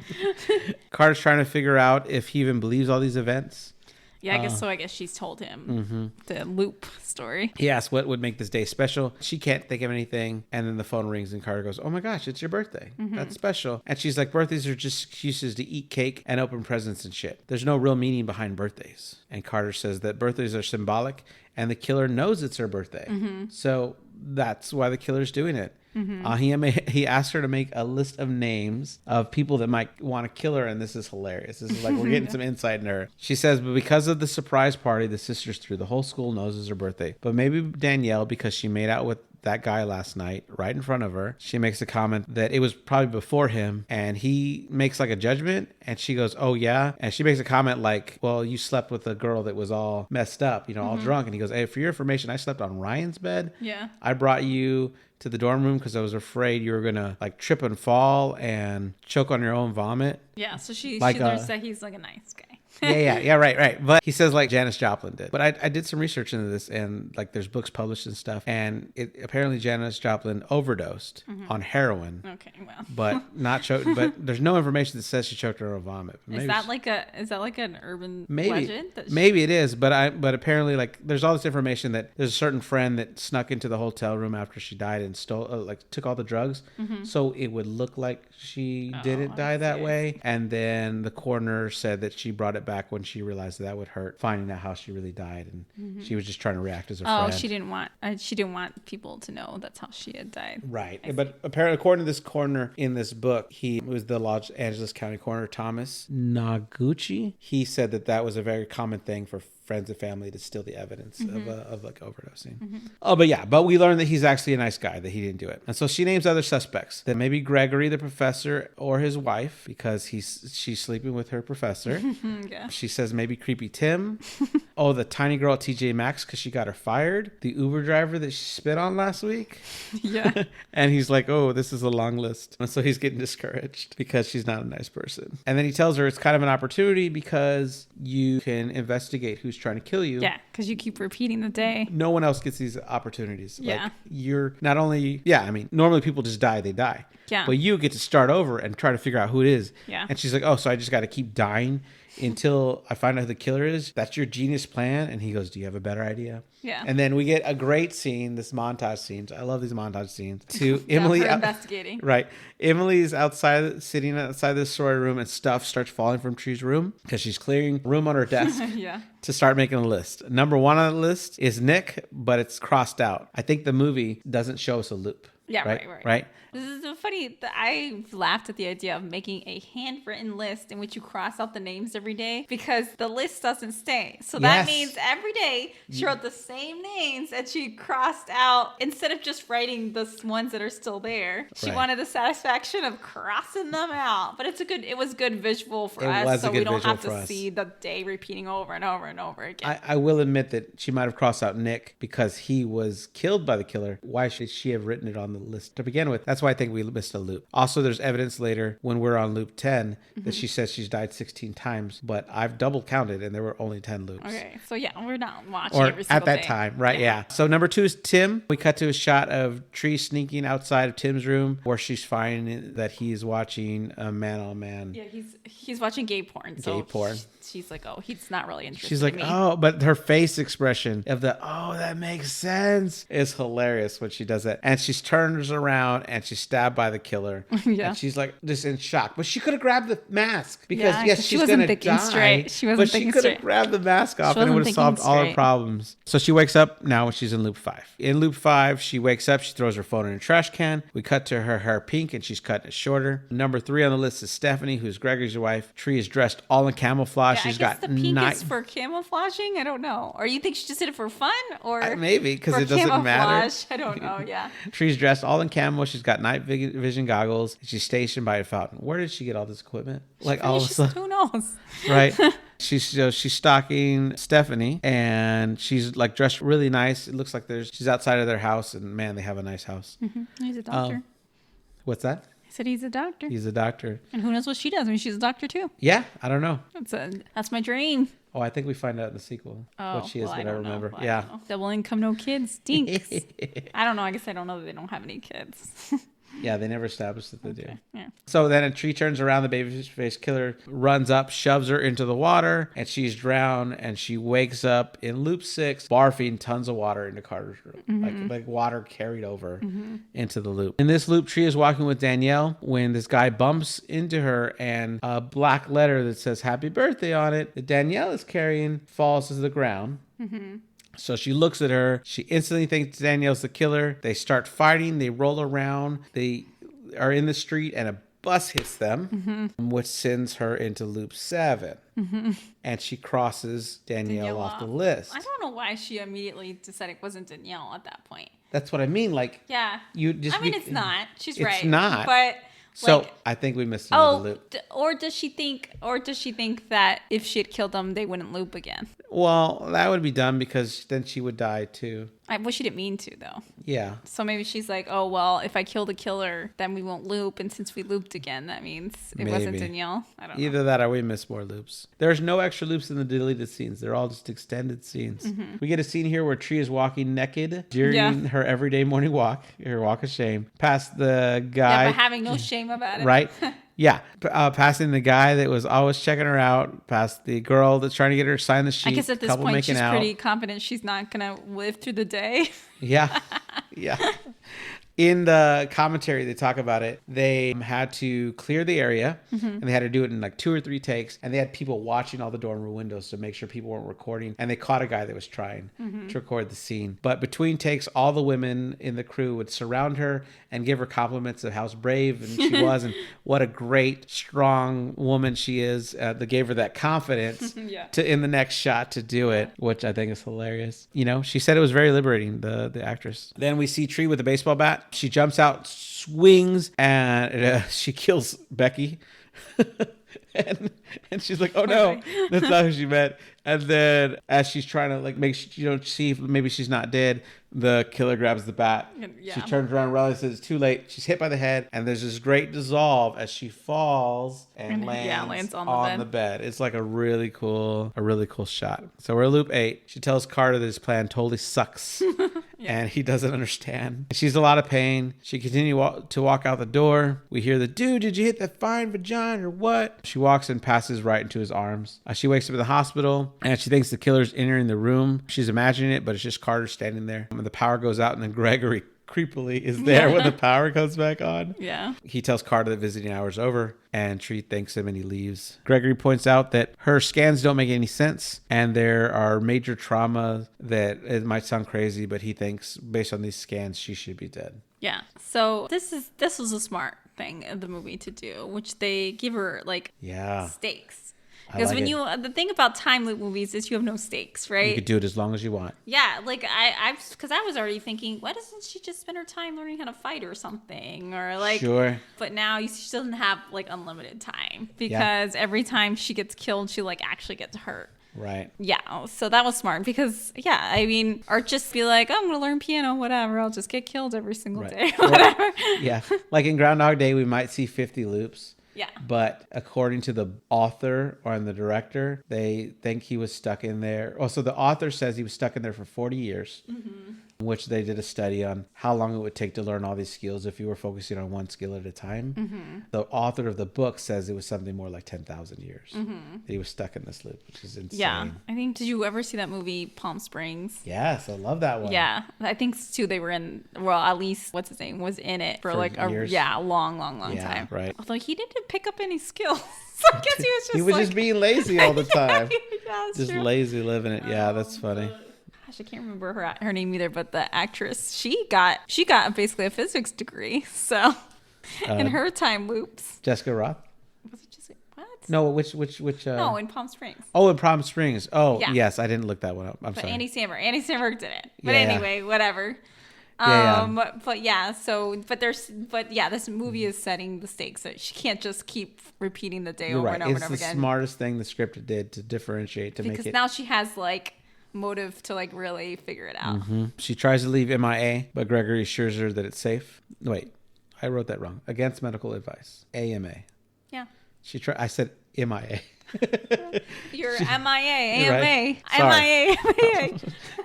Carter's trying to figure out if he even believes all these events. Yeah, I guess so. I guess she's told him the loop story. He asks what would make this day special. She can't think of anything. And then the phone rings and Carter goes, "Oh my gosh, it's your birthday. That's special." And she's like, "Birthdays are just excuses to eat cake and open presents and shit. There's no real meaning behind birthdays." And Carter says that birthdays are symbolic and the killer knows it's her birthday. So that's why the killer's doing it. He asked her to make a list of names of people that might want to kill her, and this is hilarious. This is like we're getting some insight into her. She says, but because of the surprise party the sisters threw, the whole school knows it's her birthday. But maybe Danielle, because she made out with that guy last night right in front of her. She makes a comment that it was probably before him, and he makes like a judgment, and she goes, "Oh yeah," and she makes a comment like, "Well, you slept with a girl that was all messed up, all drunk," and he goes, "Hey, for your information, I slept on Ryan's bed. Yeah. I brought you to the dorm room because I was afraid you were gonna trip and fall and choke on your own vomit." Yeah, so she Like, learns that he's like a nice guy. yeah, right. But he says like Janis Joplin did. But I did some research into this, and there's books published and stuff, and apparently Janis Joplin overdosed on heroin. Okay, well. But not choked. But there's no information that says she choked her own vomit. Is that like an urban legend? Maybe it is, but apparently there's all this information that there's a certain friend that snuck into the hotel room after she died and stole took all the drugs, so it would look like she didn't die that way. And then the coroner said that she brought it it back when she realized that would hurt, finding out how she really died, and she was just trying to react as a friend. Oh, she didn't want people to know that's how she had died. Right. But apparently, according to this coroner in this book, he was the Los Angeles County coroner, Thomas Noguchi. He said that was a very common thing for friends and family to steal the evidence of like overdosing. But we learned that he's actually a nice guy, that he didn't do it. And so she names other suspects, that maybe Gregory, the professor, or his wife, because she's sleeping with her professor. Yeah. She says maybe creepy Tim. The tiny girl at TJ Maxx because she got her fired. The Uber driver that she spit on last week. Yeah. And he's like, oh, this is a long list. And so he's getting discouraged because she's not a nice person. And then he tells her it's kind of an opportunity because you can investigate who's trying to kill you. Yeah, because you keep repeating the day. No one else gets these opportunities. Yeah. Like, you're not only, normally people just die, they die. Yeah. But you get to start over and try to figure out who it is. Yeah. And she's like, oh, so I just got to keep dying until I find out who the killer is? That's your genius plan? And he goes, do you have a better idea? Yeah. And then we get a great scene, this montage scenes. I love these montage scenes. To Yeah, Emily. for investigating. Right. Emily's sitting outside the story room, and stuff starts falling from Tree's room because she's clearing room on her desk. Yeah. To start making a list. Number 1 on the list is Nick, but it's crossed out. I think the movie doesn't show us a loop. Yeah, right. Right? This is so funny that I laughed at the idea of making a handwritten list in which you cross out the names every day because the list doesn't stay. So that means every day she wrote the same names and she crossed out instead of just writing the ones that are still there. She wanted the satisfaction of crossing them out. But it was good visual for us, so we don't have to see the day repeating over and over and over again. I will admit that she might have crossed out Nick because he was killed by the killer. Why should she have written it on the list to begin with? That's why I think we missed a loop. Also, there's evidence later when we're on loop 10 that she says she's died 16 times, but I've double counted and there were only 10 loops. Okay, so we're not watching every single at that day. time, right? Yeah. So number 2 is Tim. We cut to a shot of Tree sneaking outside of Tim's room where she's finding that he's watching a man on man. Yeah, he's watching gay porn. So porn. She's like, oh, he's not really interested. She's like, in me. oh, but her face expression of that makes sense is hilarious when she does that. And she turns around and she's stabbed by the killer. Yeah. And she's like just in shock. But she could have grabbed the mask because she she's wasn't going to thinking die. straight. She wasn't thinking But she could have straight. grabbed the mask off She and it wasn't would have solved thinking all her straight. problems. So she wakes up now when she's in loop 5. In loop 5, she wakes up, she throws her phone in a trash can. We cut to her hair pink and she's cutting it shorter. Number 3 on the list is Stephanie, who's Gregory's wife. Tree is dressed all in camouflage. Yeah, She's I guess got the pink is for camouflaging. I don't know. Or you think she just did it for fun, or maybe because for it doesn't matter. camouflage? I don't know. Yeah. Tree's dressed all in camo. She's got night vision goggles. She's stationed by a fountain. Where did she get all this equipment? Like all of a sudden, Who knows? right? She's stalking Stephanie, and she's like dressed really nice. It looks like she's outside of their house, and man, they have a nice house. Mm-hmm. He's a doctor. What's that? I said he's a doctor. He's a doctor. And who knows what she does? I mean, she's a doctor too. Yeah, I don't know. That's my dream. Oh, I think we find out in the sequel what she is, but I remember. Yeah. Double income, no kids stinks. I don't know. I guess I don't know that they don't have any kids. Yeah, they never established that they do. Yeah. So then a Tree turns around, the babyface killer runs up, shoves her into the water, and she's drowned, and she wakes up in loop 6, barfing tons of water into Carter's room. Mm-hmm. Like water carried over into the loop. In this loop, Tree is walking with Danielle when this guy bumps into her, and a black letter that says happy birthday on it that Danielle is carrying falls to the ground. Mm-hmm. So she looks at her. She instantly thinks Danielle's the killer. They start fighting. They roll around. They are in the street and a bus hits them, which sends her into loop 7. Mm-hmm. And she crosses Danielle off the list. I don't know why she immediately decided it wasn't Danielle at that point. That's what I mean. Like, yeah. It's not. She's right. It's not. But so I think we missed another loop. Or does she think that if she had killed them, they wouldn't loop again? Well, that would be dumb because then she would die too. Well, she didn't mean to, though. Yeah. So maybe she's like, oh, well, if I kill the killer, then we won't loop. And since we looped again, that means it wasn't Danielle. I don't know. Either that or we missed more loops. There's no extra loops in the deleted scenes. They're all just extended scenes. Mm-hmm. We get a scene here where Tree is walking naked during her everyday morning walk, her walk of shame, past the guy. Yeah, but having no shame about it. Right? Yeah, passing the guy that was always checking her out, past the girl that's trying to get her to sign the sheet. I guess at this point she's pretty confident she's not going to live through the day. Yeah, yeah. In the commentary, they talk about it. They had to clear the area, and they had to do it in like 2 or 3 takes. And they had people watching all the dorm room windows to make sure people weren't recording. And they caught a guy that was trying to record the scene. But between takes, all the women in the crew would surround her and give her compliments of how brave and she was, and what a great, strong woman she is. They gave her that confidence to in the next shot to do it, which I think is hilarious. You know, she said it was very liberating, the actress. Then we see Tree with a baseball bat. She jumps out, swings, and she kills Becky. and she's like, oh no, that's not who she meant. And then as she's trying to like make sure you don't see if maybe she's not dead, the killer grabs the bat. She turns around, realizes it's too late. She's hit by the head, and there's this great dissolve as she falls and lands on the bed. It's like a really cool shot. So we're at loop 8. She tells Carter that his plan totally sucks. And he doesn't understand. She's in a lot of pain. She continues to walk out the door. We hear the, dude, did you hit that fine vagina or what? She walks and passes right into his arms. She wakes up in the hospital, and she thinks the killer's entering the room. She's imagining it, but it's just Carter standing there. And the power goes out, and then Gregory creepily is there when the power comes back on. Yeah. He tells Carter that visiting hour's over, and Tree thanks him and he leaves. Gregory points out that her scans don't make any sense, and there are major trauma that it might sound crazy, but he thinks based on these scans she should be dead. Yeah. So this was a smart thing in the movie to do, which they give her like stakes. Because like the thing about time loop movies is you have no stakes, right? You could do it as long as you want. Yeah, like because I was already thinking, why doesn't she just spend her time learning how to fight or something, or like? Sure. But now she doesn't have like unlimited time because every time she gets killed, she like actually gets hurt. Right. Yeah. So that was smart because, I mean, or just be like, oh, I'm going to learn piano, whatever. I'll just get killed every single day, whatever. Yeah. Like in Groundhog Day, we might see 50 loops. Yeah. But according to the author or the director, they think he was stuck in there. Also, the author says he was stuck in there for 40 years. Which they did a study on how long it would take to learn all these skills if you were focusing on one skill at a time. The author of the book says it was something more like 10,000 years that he was stuck in this loop, which is insane. Yeah. I think, did you ever see that movie Palm Springs? Yes, I love that one. Yeah. I think too they were in, well, at least what's his name was in it for like years. A long time. Right. Although he didn't pick up any skills. I guess he was just being lazy all the time. Just true. Lazy living it. Yeah, that's funny. I can't remember her name either, but the actress, she got basically a physics degree. So in her time loops. Jessica Roth? Was it just what? No, which No, in Palm Springs. Oh, in Palm Springs. Oh, yes, I didn't look that one up. I'm sorry. Andy Samberg did it. But anyway, whatever. But this movie is setting the stakes that she can't just keep repeating the day over and over and over again. It's the smartest thing the script did to differentiate, to make it. Because now she has like motive to like really figure it out. She tries to leave MIA, but Gregory assures her that it's safe. Wait, I wrote that wrong. Against medical advice. AMA. Yeah. I said MIA. You're MIA, AMA, MIA, MIA.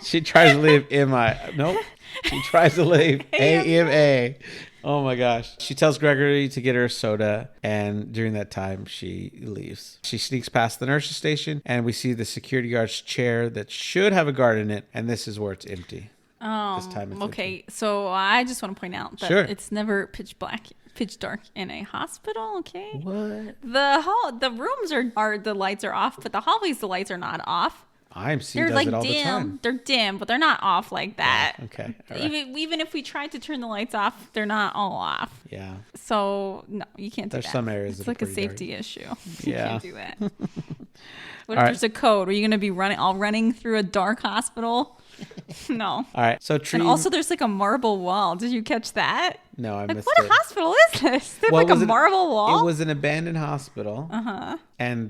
She tries to leave MIA. Nope. She tries to leave AMA. Oh my gosh. She tells Gregory to get her a soda, and during that time, she leaves. She sneaks past the nurse's station, and we see the security guard's chair that should have a guard in it, and this is where it's empty. This time it's empty. So I just want to point out that it's never pitch dark in a hospital, okay? What? The rooms are the lights are off, but the hallways, the lights are not off. IMC does it all the time. They're dim, but they're not off like that. Okay. Right. Even if we tried to turn the lights off, they're not all off. Yeah. So no, you can't do that. There's some areas it's like a safety issue. You can't do that. What if right. there's a code? Are you going to be running through a dark hospital? No. All right. So and also there's like a marble wall. Did you catch that? No, I missed it. What hospital is this? They have a marble wall? It was an abandoned hospital. And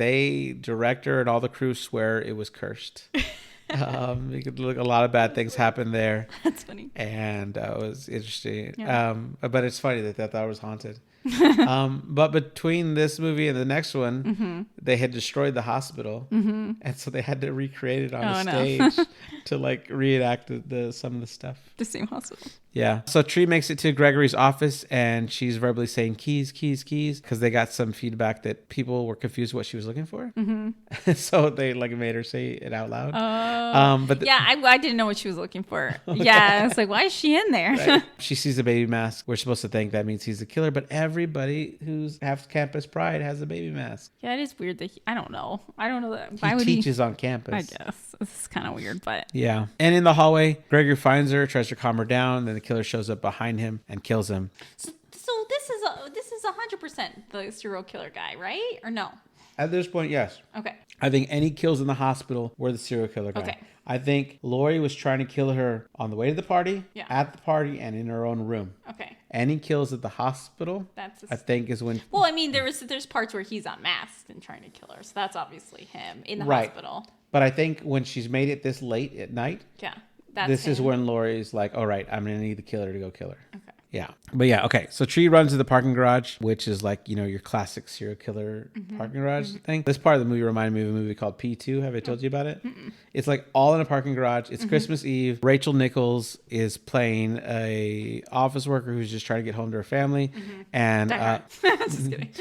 director and all the crew swear it was cursed. You could look, a lot of bad things happened there. That's funny. And it was interesting. Yeah. But it's funny that they thought it was haunted. But between this movie and the next one, they had destroyed the hospital, and so they had to recreate it on a stage to like reenact some of the stuff. The same hospital. Yeah. So Tree makes it to Gregory's office, and she's verbally saying keys, keys, keys, because they got some feedback that people were confused what she was looking for. So they like made her say it out loud. I didn't know what she was looking for. Yeah, I was like, why is she in there? Right. She sees a baby mask. We're supposed to think that means he's the killer, but everybody who's half campus pride has a baby mask. Yeah, it is weird that I don't know that. Why would he teaches on campus? I guess this is kind of weird, but yeah. And in the hallway, Gregory finds her, tries to calm her down, then the killer shows up behind him and kills him. So this is 100% the serial killer guy, right? Or no? At this point, yes. Okay. I think any kills in the hospital were the serial killer guy. Okay. I think Lori was trying to kill her on the way to the party, at the party, and in her own room. Okay. Any kills at the hospital, I think, is when... Well, I mean, there's parts where he's unmasked and trying to kill her, so that's obviously him in the hospital. But I think when she's made it this late at night, this is when Lori's like, all right, I'm going to need the killer to go kill her. Okay. Yeah. But yeah, okay. So Tree runs to the parking garage, which is like, your classic serial killer parking garage thing. This part of the movie reminded me of a movie called P2. Have I told you about it? It's like all in a parking garage. It's Christmas Eve. Rachel Nichols is playing a office worker who's just trying to get home to her family. And just kidding.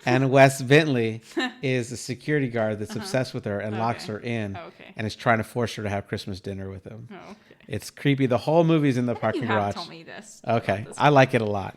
And Wes Bentley is a security guard that's obsessed with her and locks her in and is trying to force her to have Christmas dinner with him. Oh, okay. It's creepy. The whole movie's in the parking garage. You have told me this. Okay. I like it a lot.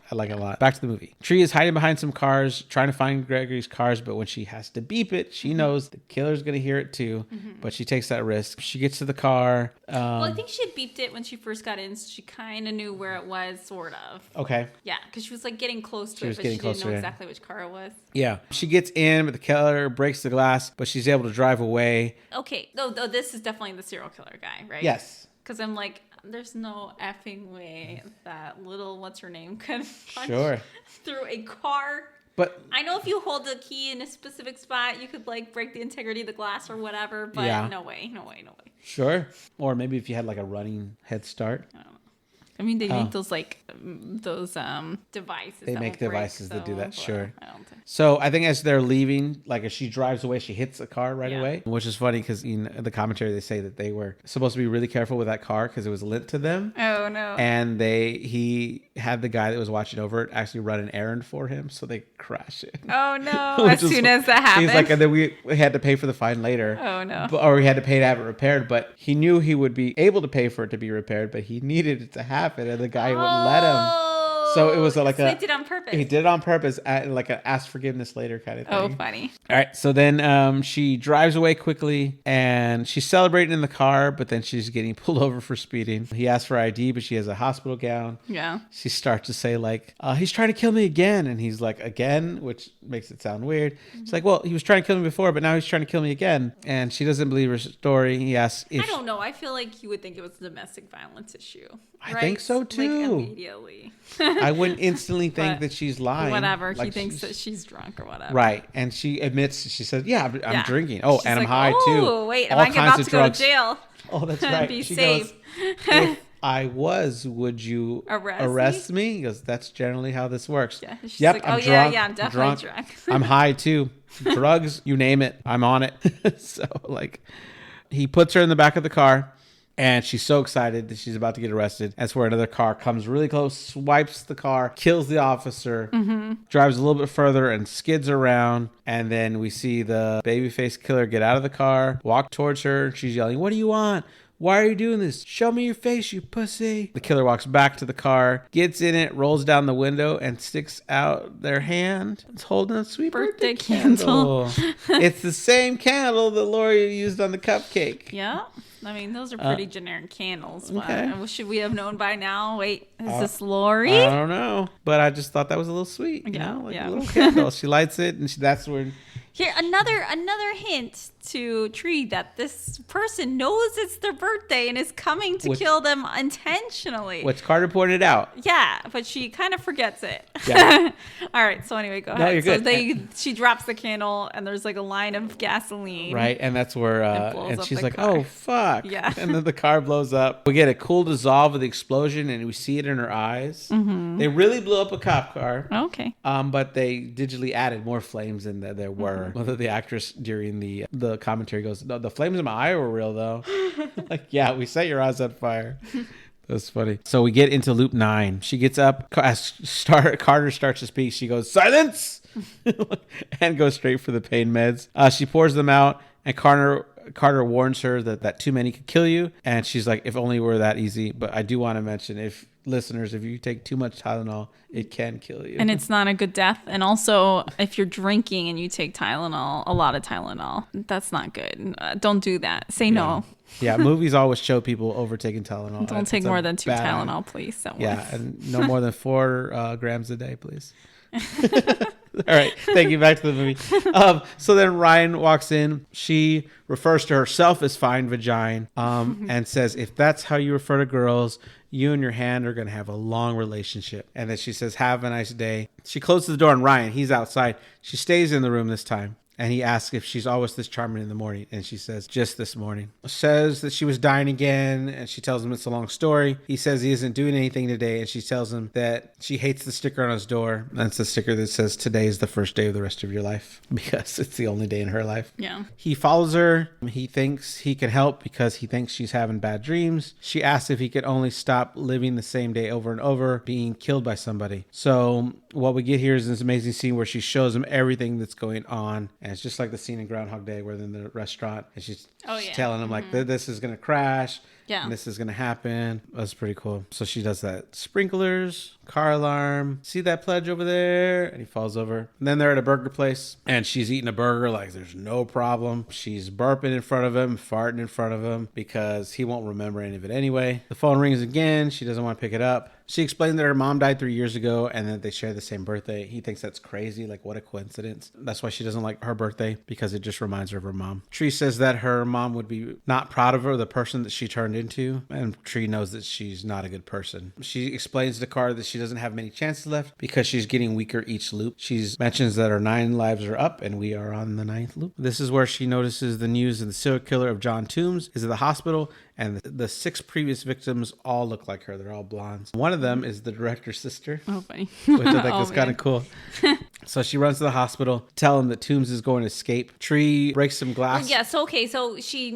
Back to the movie. Tree is hiding behind some cars, trying to find Gregory's cars, but when she has to beep it, she knows the killer's going to hear it too, but she takes that risk. She gets to the car. Well, I think she had beeped it when she first got in, so she kind of knew where it was, sort of. Okay. Yeah, because she was like getting close to it, but she didn't know exactly which car it was. Yeah. She gets in, but the killer breaks the glass, but she's able to drive away. Okay. Though this is definitely the serial killer guy, right? Yes. Because I'm like, there's no effing way that little what's-her-name could punch through a car. But I know if you hold the key in a specific spot, you could like break the integrity of the glass or whatever, but no way. Sure. Or maybe if you had like a running head start. I don't know. I mean, they make those devices. They make devices that do that. Sure. I don't think. So I think as they're leaving, like as she drives away, she hits a car right away, which is funny because in the commentary they say that they were supposed to be really careful with that car because it was lent to them. Oh no! And he had the guy that was watching over it actually run an errand for him, so they crash it. Oh no! As soon as that happened, he's like, and then we had to pay for the fine later. Oh no! Or we had to pay to have it repaired, but he knew he would be able to pay for it to be repaired, but he needed it to happen. And the guy wouldn't let him. So it was like they did it on purpose. He did it on purpose, like a ask forgiveness later kind of thing. Oh, funny. All right. So then she drives away quickly and she's celebrating in the car, but then she's getting pulled over for speeding. He asks for ID, but she has a hospital gown. Yeah. She starts to say like, he's trying to kill me again. And he's like, again, which makes it sound weird. She's like, well, he was trying to kill me before, but now he's trying to kill me again. And she doesn't believe her story. He asks if... I don't know. I feel like you would think it was a domestic violence issue. I think so too. Like immediately. I wouldn't instantly think that she's lying. Whatever. Like he thinks that she's drunk or whatever. Right. And she admits, she says, yeah, I'm drinking. Oh, she's and I'm high too. Oh, wait. Am I about to go to jail? Oh, that's right. Be she safe. Goes, if I was, would you arrest me? He goes, that's generally how this works. Yeah. She's yep. Like, I'm drunk. Yeah, I'm definitely drunk. I'm high too. Drugs, you name it. I'm on it. So like he puts her in the back of the car. And she's so excited that she's about to get arrested. That's where another car comes really close, swipes the car, kills the officer, drives a little bit further and skids around. And then we see the babyface killer get out of the car, walk towards her. She's yelling, "What do you want? Why are you doing this? Show me your face, you pussy." The killer walks back to the car, gets in it, rolls down the window, and sticks out their hand. It's holding a sweet birthday candle. It's the same candle that Lori used on the cupcake. Yeah. I mean, those are pretty generic candles. Okay. Should we have known by now? Wait, is this Lori? I don't know. But I just thought that was a little sweet. You know? Like a little candle. She lights it, and that's when... Here, another hint to Tree that this person knows it's their birthday and is coming to kill them intentionally. Which Carter pointed out. Yeah, but she kind of forgets it. Yeah. All right, so anyway, go ahead. No, you're good. So she drops the candle and there's like a line of gasoline. Right, and that's where, and she's like, car. oh, fuck. Yeah. And then the car blows up. We get a cool dissolve of the explosion and we see it in her eyes. Mm-hmm. They really blew up a cop car. Okay. But they digitally added more flames than there were. Whether the actress during the commentary goes, no, the flames in my eye were real though. Like, yeah, we set your eyes on fire. That's funny. So we get into loop 9. She gets up as Carter starts to speak. She goes, silence, and goes straight for the pain meds. She pours them out, and Carter warns her that too many could kill you. And she's like, if only it were that easy. But I do want to mention, if you take too much Tylenol, it can kill you. And it's not a good death. And also, if you're drinking and you take Tylenol, a lot of Tylenol, that's not good. Don't do that. Say no. Yeah, movies always show people overtaking Tylenol. Don't take more than 2 Tylenol, please. And no more than 4 grams a day, please. All right, thank you. Back to the movie. So then Ryan walks in. She refers to herself as fine vagina, and says, if that's how you refer to girls, you and your hand are going to have a long relationship. And then she says, have a nice day. She closes the door on Ryan. He's outside. She stays in the room this time. And he asks if she's always this charming in the morning. And she says, just this morning. Says that she was dying again. And she tells him it's a long story. He says he isn't doing anything today. And she tells him that she hates the sticker on his door. And it's the sticker that says, today is the first day of the rest of your life. Because it's the only day in her life. Yeah. He follows her. He thinks he can help because he thinks she's having bad dreams. She asks if he could only stop living the same day over and over, being killed by somebody. So what we get here is this amazing scene where she shows him everything that's going on. And it's just like the scene in Groundhog Day where they're in the restaurant and she's telling him like, this is going to crash. Yeah. And this is going to happen. That's pretty cool. So she does that. Sprinklers, car alarm. See that pledge over there? And he falls over. And then they're at a burger place and she's eating a burger like there's no problem. She's burping in front of him, farting in front of him because he won't remember any of it anyway. The phone rings again. She doesn't want to pick it up. She explained that her mom died 3 years ago and that they share the same birthday. He thinks that's crazy. Like, what a coincidence. That's why she doesn't like her birthday, because it just reminds her of her mom. Tree says that her mom would be not proud of her, the person that she turned into. And Tree knows that she's not a good person. She explains to Carter that she doesn't have many chances left because she's getting weaker each loop. She mentions that her 9 lives are up and we are on the 9th loop. This is where she notices the news that the serial killer of John Toombs is at the hospital. And the 6 previous victims all look like her. They're all blondes. One of them is the director's sister. Oh, funny. Which I think is kind of cool. So she runs to the hospital, tell him that Toombs is going to escape. Tree breaks some glass. Yeah, so she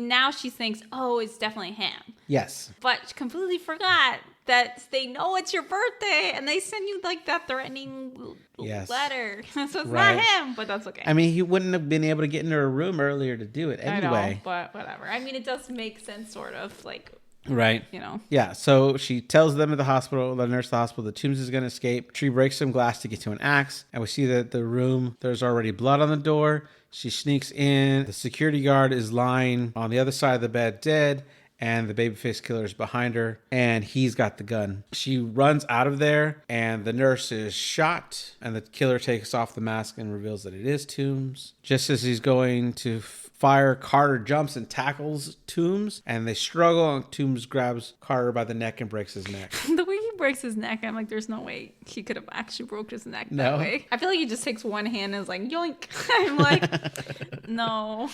thinks, oh, it's definitely him. Yes. But she completely forgot that they know it's your birthday and they send you like that threatening letter. So it's not him, but that's okay. I mean, he wouldn't have been able to get into her room earlier to do it anyway. I know, but whatever. I mean, it does make sense, sort of, like... Right. You know. Yeah. So she tells them at the hospital, the nurse at the hospital, that Toombs is going to escape. Tree breaks some glass to get to an axe. And we see that the room, there's already blood on the door. She sneaks in. The security guard is lying on the other side of the bed dead. And the babyface killer is behind her, and he's got the gun. She runs out of there, and the nurse is shot, and the killer takes off the mask and reveals that it is Toombs. Just as he's going to fire, Carter jumps and tackles Toombs, and they struggle, and Toombs grabs Carter by the neck and breaks his neck. The way he breaks his neck, I'm like, there's no way he could have actually broke his neck that way. I feel like he just takes one hand and is like, yoink. I'm like, no.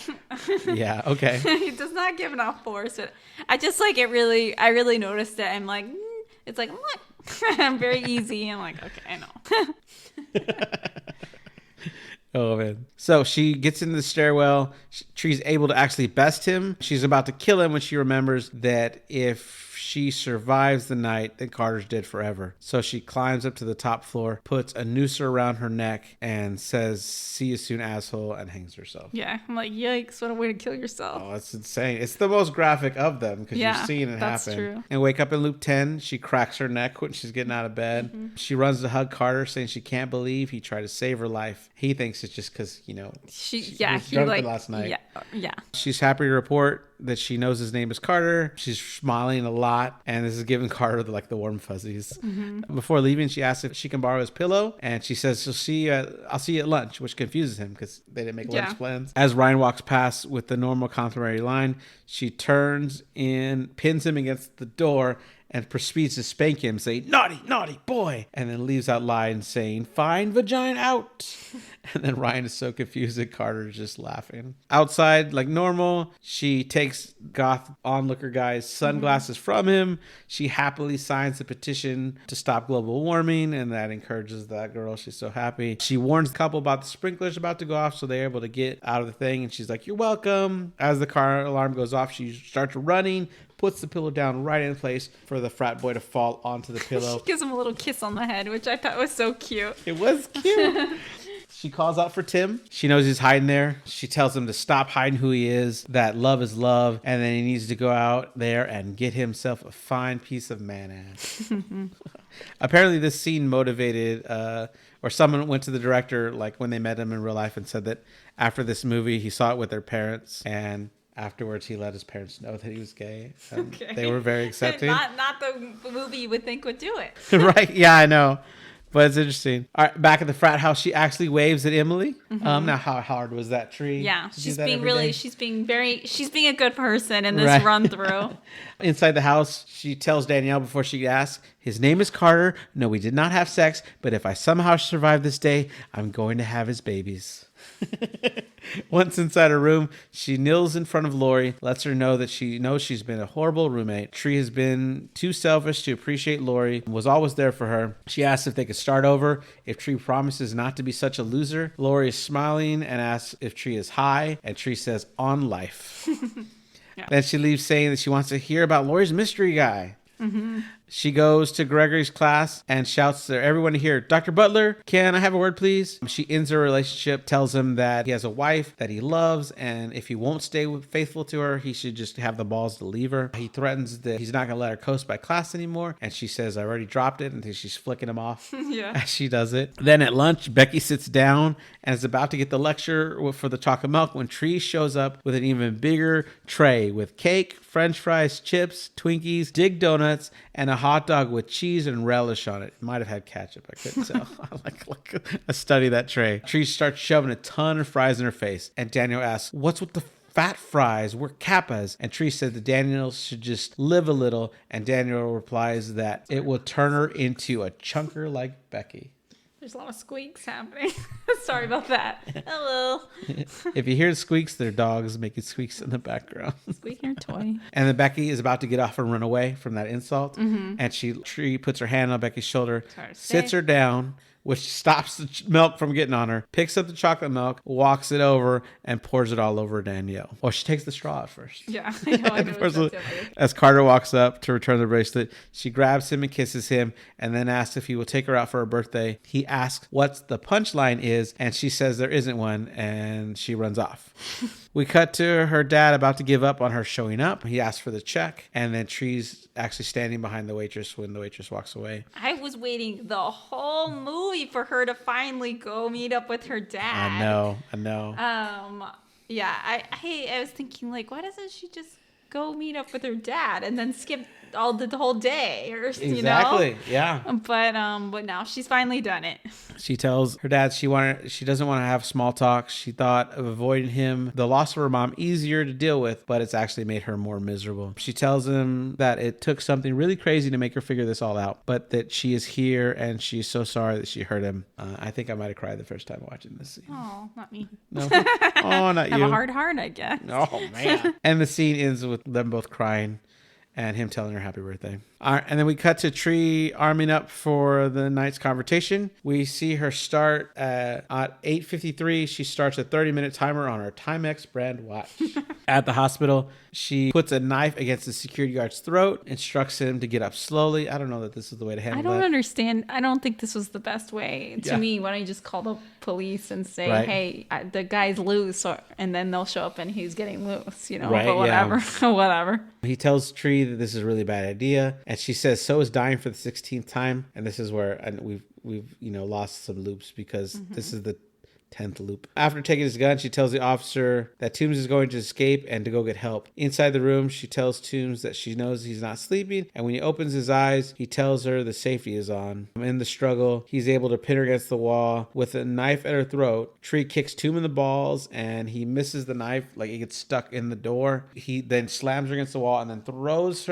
Yeah, okay. He does not give enough force. I just like it really, I really noticed it. I'm like, it's like, what? I'm very easy. I'm like, okay, I know. Oh, man. So she gets into the stairwell. Tree's able to actually best him. She's about to kill him when she remembers that if she survives the night, then Carter's dead forever. So she climbs up to the top floor, puts a noose around her neck, and says, see you soon, asshole, and hangs herself. Yeah. I'm like, yikes, what a way to kill yourself. Oh, that's insane. It's the most graphic of them because you're seeing it that's happen. True. And wake up in loop 10. She cracks her neck when she's getting out of bed. Mm-hmm. She runs to hug Carter, saying she can't believe he tried to save her life. He thinks it's just because, you know, she was drunk last night. Yeah. Yeah. She's happy to report that she knows his name is Carter. She's smiling a lot, and this is giving Carter the warm fuzzies. Before leaving, she asks if she can borrow his pillow, and she says I'll see you at lunch, which confuses him because they didn't make lunch plans. As Ryan walks past with the normal complimentary line, she turns in, pins him against the door, and proceeds to spank him, saying, "Naughty, naughty boy," and then leaves out loud saying, "Fine vagina out." And then Ryan is so confused that Carter is just laughing. Outside, like normal, she takes goth onlooker guy's sunglasses from him. She happily signs the petition to stop global warming, and that encourages that girl. She's so happy. She warns the couple about the sprinklers about to go off, so they're able to get out of the thing, and she's like, "You're welcome." As the car alarm goes off, she starts running, puts the pillow down right in place for the frat boy to fall onto the pillow. She gives him a little kiss on the head, which I thought was so cute. It was cute. She calls out for Tim. She knows he's hiding there. She tells him to stop hiding who he is, that love is love, and then he needs to go out there and get himself a fine piece of man-ass. Apparently this scene motivated, or someone went to the director, like when they met him in real life, and said that after this movie, he saw it with their parents, and afterwards he let his parents know that he was gay. Okay. They were very accepting. Not the movie you would think would do it. Right? Yeah, I know. But it's interesting. All right, back at the frat house, she actually waves at Emily. Now, how hard was that tree? Yeah, she's being a good person in this run through. Inside the house, she tells Danielle before she asks, "His name is Carter. No, we did not have sex, but if I somehow survive this day, I'm going to have his babies." Once inside her room, she kneels in front of Lori, lets her know that she knows she's been a horrible roommate. Tree has been too selfish to appreciate Lori, was always there for her. She asks if they could start over, if Tree promises not to be such a loser. Lori is smiling and asks if Tree is high, and Tree says, "On life." Yeah. Then she leaves saying that she wants to hear about Lori's mystery guy. She goes to Gregory's class and shouts to everyone to hear, "Dr. Butler, can I have a word, please?" She ends her relationship, tells him that he has a wife that he loves, and if he won't stay faithful to her, he should just have the balls to leave her. He threatens that he's not going to let her coast by class anymore, and she says, "I already dropped it," and she's flicking him off as she does it. Then at lunch, Becky sits down and is about to get the lecture for the chocolate milk when Tree shows up with an even bigger tray with cake, French fries, chips, Twinkies, Dig donuts, and a hot dog with cheese and relish on it. It might have had ketchup. I couldn't tell. I study that tray. Tree starts shoving a ton of fries in her face, and Daniel asks, "What's with the fat fries? We're Kappas." And Tree said that Daniel should just live a little, and Daniel replies that it will turn her into a chunker like Becky. There's a lot of squeaks happening. Sorry about that. Hello. If you hear squeaks, they're dogs making squeaks in the background. Squeak your toy. And then Becky is about to get off and run away from that insult. And Tree puts her hand on Becky's shoulder, sits her down, which stops the milk from getting on her, picks up the chocolate milk, walks it over, and pours it all over Danielle. Well, she takes the straw at first. Yeah, I know. As Carter walks up to return the bracelet, she grabs him and kisses him, and then asks if he will take her out for her birthday. He asks what the punchline is, and she says there isn't one, and she runs off. We cut to her dad about to give up on her showing up. He asks for the check, and then Tree's actually standing behind the waitress when the waitress walks away. I was waiting the whole movie for her to finally go meet up with her dad. I know. Yeah, I was thinking, like, why doesn't she just go meet up with her dad and then skip the whole day, or exactly, yeah. But now she's finally done it. She tells her dad she doesn't want to have small talk. She thought of avoiding him, the loss of her mom, easier to deal with, but it's actually made her more miserable. She tells him that it took something really crazy to make her figure this all out, but that she is here and she's so sorry that she hurt him. I think I might have cried the first time watching this scene. Oh, not me. No. Oh, not you. Have a hard heart, I guess. Oh man. And the scene ends with them both crying and him telling her happy birthday. All right, and then we cut to Tree arming up for the night's confrontation. We see her start at 8:53. She starts a 30-minute timer on her Timex brand watch. At the hospital, she puts a knife against the security guard's throat, instructs him to get up slowly. I don't know that this is the way to handle that. I don't understand. I don't think this was the best way. To me, why don't you just call the police and say, hey, the guy's loose, and then they'll show up and he's getting loose, Right, but whatever. Whatever. He tells Tree that this is a really bad idea, and she says so is dying for the 16th time. And this is where we've lost some loops because this is the 10th loop. After taking his gun, she tells the officer that Toombs is going to escape and to go get help. Inside the room, she tells Toombs that she knows he's not sleeping, and when he opens his eyes, he tells her the safety is on. In the struggle, he's able to pin her against the wall with a knife at her throat. Tree kicks Toombs in the balls, and he misses the knife, like it gets stuck in the door. He then slams her against the wall and then lifts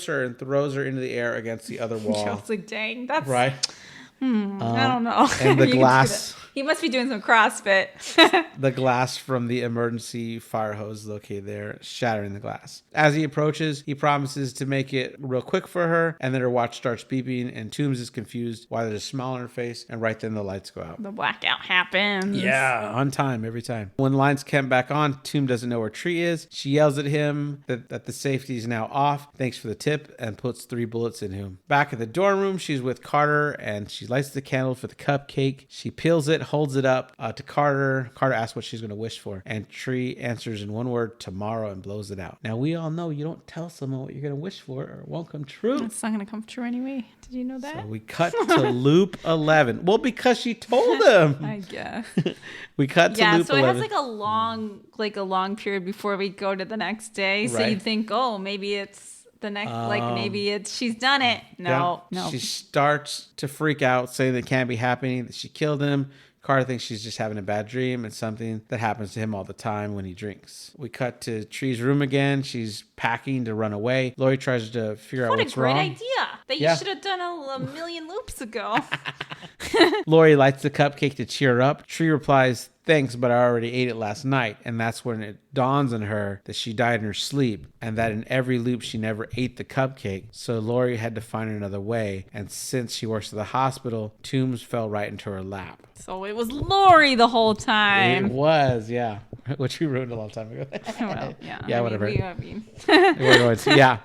her and throws her into the air against the other wall. I was like, dang, that's... Right? I don't know. And the glass... He must be doing some CrossFit. The glass from the emergency fire hose located there, shattering the glass. As he approaches, he promises to make it real quick for her, and then her watch starts beeping, and Toombs is confused why there's a smile on her face, and right then the lights go out. The blackout happens. Yeah, on time, every time. When the lights come back on, Toombs doesn't know where Tree is. She yells at him that the safety is now off, thanks for the tip, and puts 3 bullets in him. Back in the dorm room, she's with Carter, and she lights the candle for the cupcake. She peels it, holds it up to Carter. Carter asks what she's going to wish for, and Tree answers in one word, tomorrow, and blows it out. Now, we all know you don't tell someone what you're going to wish for or it won't come true. It's not going to come true anyway. Did you know that? So we cut to loop 11. Well, because she told him. I guess. We cut to loop 11. Yeah, so it has like a long period before we go to the next day. So Right. you think, oh, maybe it's the next, maybe it's she's done it. No. She starts to freak out, saying that it can't be happening, that she killed him. Carter thinks she's just having a bad dream. It's something that happens to him all the time when he drinks. We cut to Tree's room again. She's packing to run away. Lori tries to figure out what's wrong. What a great idea that you should have done a million loops ago. Lori lights the cupcake to cheer her up. Tree replies, thanks, but I already ate it last night. And that's when it dawns on her that she died in her sleep and that in every loop she never ate the cupcake. So Lori had to find another way. And since she works at the hospital, Toombs fell right into her lap. So it was Lori the whole time. It was, yeah. Which we ruined a long time ago. Well, yeah. Yeah, whatever. Yeah. Yeah.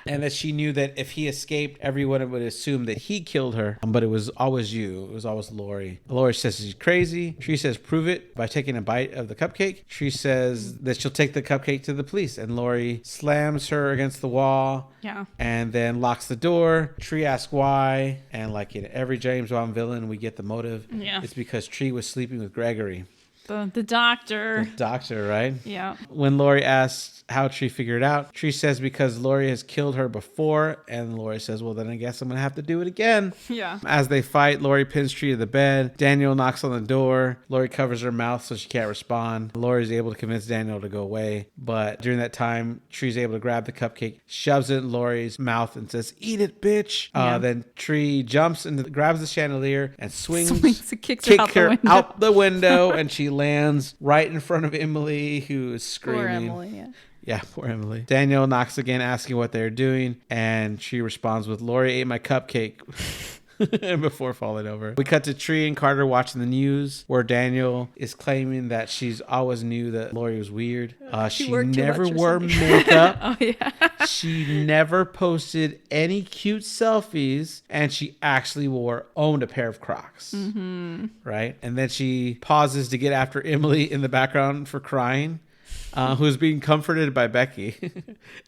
And that she knew that if he escaped, everyone would assume that he killed her. But it was always you. It was always Lori. Lori says she's crazy. Tree says prove it by taking a bite of the cupcake. Tree says that she'll take the cupcake to the police. And Lori slams her against the wall. Yeah. And then locks the door. Tree asks why. And like in every James Bond villain, we get the motive. Yeah. It's because Tree was sleeping with Gregory. The doctor. The doctor, right? Yeah. When Lori asks how Tree figured it out, Tree says because Lori has killed her before, and Lori says, well, then I guess I'm going to have to do it again. Yeah. As they fight, Lori pins Tree to the bed. Daniel knocks on the door. Lori covers her mouth so she can't respond. Lori's able to convince Daniel to go away, but during that time, Tree's able to grab the cupcake, shoves it in Lori's mouth, and says, eat it, bitch. Yeah. Then Tree jumps and grabs the chandelier and swings kicks her her out the window, and she lands right in front of Emily, who is screaming. Poor Emily, yeah. Yeah, poor Emily. Daniel knocks again, asking what they're doing, and she responds with, Lori ate my cupcake. Before falling over. We cut to Tree and Carter watching the news, where Daniel is claiming that she's always knew that Lori was weird. She never wore makeup. Oh, yeah. She never posted any cute selfies, and she actually owned a pair of Crocs. Mm-hmm. Right? And then she pauses to get after Emily in the background for crying. Who's being comforted by Becky.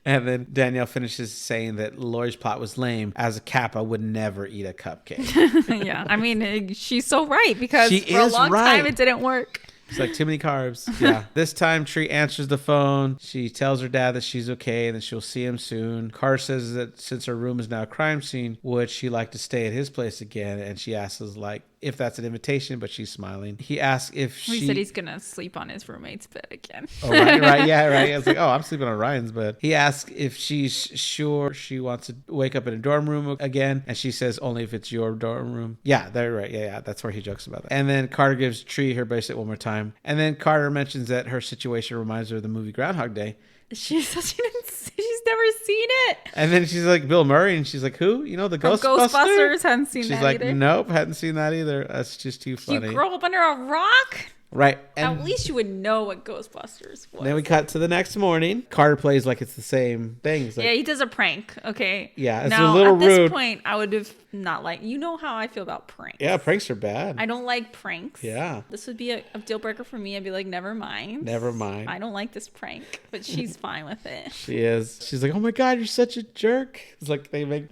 And then Danielle finishes saying that Lori's plot was lame, as a Kappa would never eat a cupcake. Yeah, I mean, she's so right, because she for a long time it didn't work. It's like too many carbs. Yeah. This time, Tree answers the phone. She tells her dad that she's okay and that she'll see him soon. Carter says that since her room is now a crime scene, would she like to stay at his place again? And she asks if that's an invitation, but she's smiling. He asks if He said he's going to sleep on his roommate's bed again. Oh, right. Yeah, right. I was like, I'm sleeping on Ryan's bed. He asks if she's sure she wants to wake up in a dorm room again. And she says only if it's your dorm room. Yeah, they're right. Yeah. That's where he jokes about that. And then Carter gives Tree her bracelet one more time. And then Carter mentions that her situation reminds her of the movie Groundhog Day. She's never seen it. And then she's like, Bill Murray, and she's like, who? You know, the Ghostbusters? Ghostbusters, hadn't seen she's that like, either. Nope, hadn't seen that either. That's just too funny. You grow up under a rock? Right. And at least you would know what Ghostbusters was. Then we cut to the next morning. Carter plays like it's the same thing. Like, yeah, he does a prank. Okay. Yeah, it's now, a little rude. At this point, I would have not liked... You know how I feel about pranks. Yeah, pranks are bad. I don't like pranks. Yeah. This would be a deal breaker for me. I'd be like, never mind. Never mind. I don't like this prank. But she's fine with it. She is. She's like, oh my God, you're such a jerk. It's like I mean,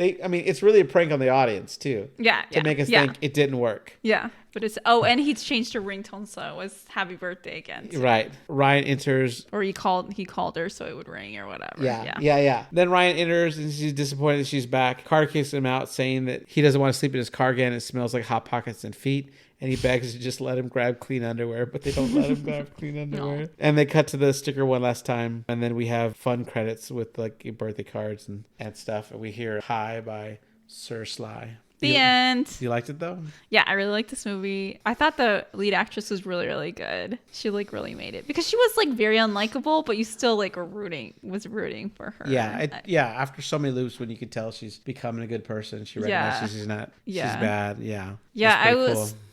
it's really a prank on the audience, too. Yeah. To make us think it didn't work. Yeah. But it's and he's changed her ringtone, so it was "Happy Birthday" again. Too. Right. Ryan enters, or he called her so it would ring or whatever. Yeah. Then Ryan enters and she's disappointed that she's back. Carter kicks him out, saying that he doesn't want to sleep in his car again. It smells like hot pockets and feet. And he begs to just let him grab clean underwear, but they don't let him grab clean underwear. No. And they cut to the sticker one last time. And then we have fun credits with like birthday cards and stuff. And we hear "Hi" by Sir Sly. The end. You liked it though? Yeah, I really liked this movie. I thought the lead actress was really, really good. She like really made it because she was like very unlikable, but you still like were rooting for her. Yeah, after so many loops, when you could tell she's becoming a good person, she recognizes she's not. She's bad. Yeah. Yeah,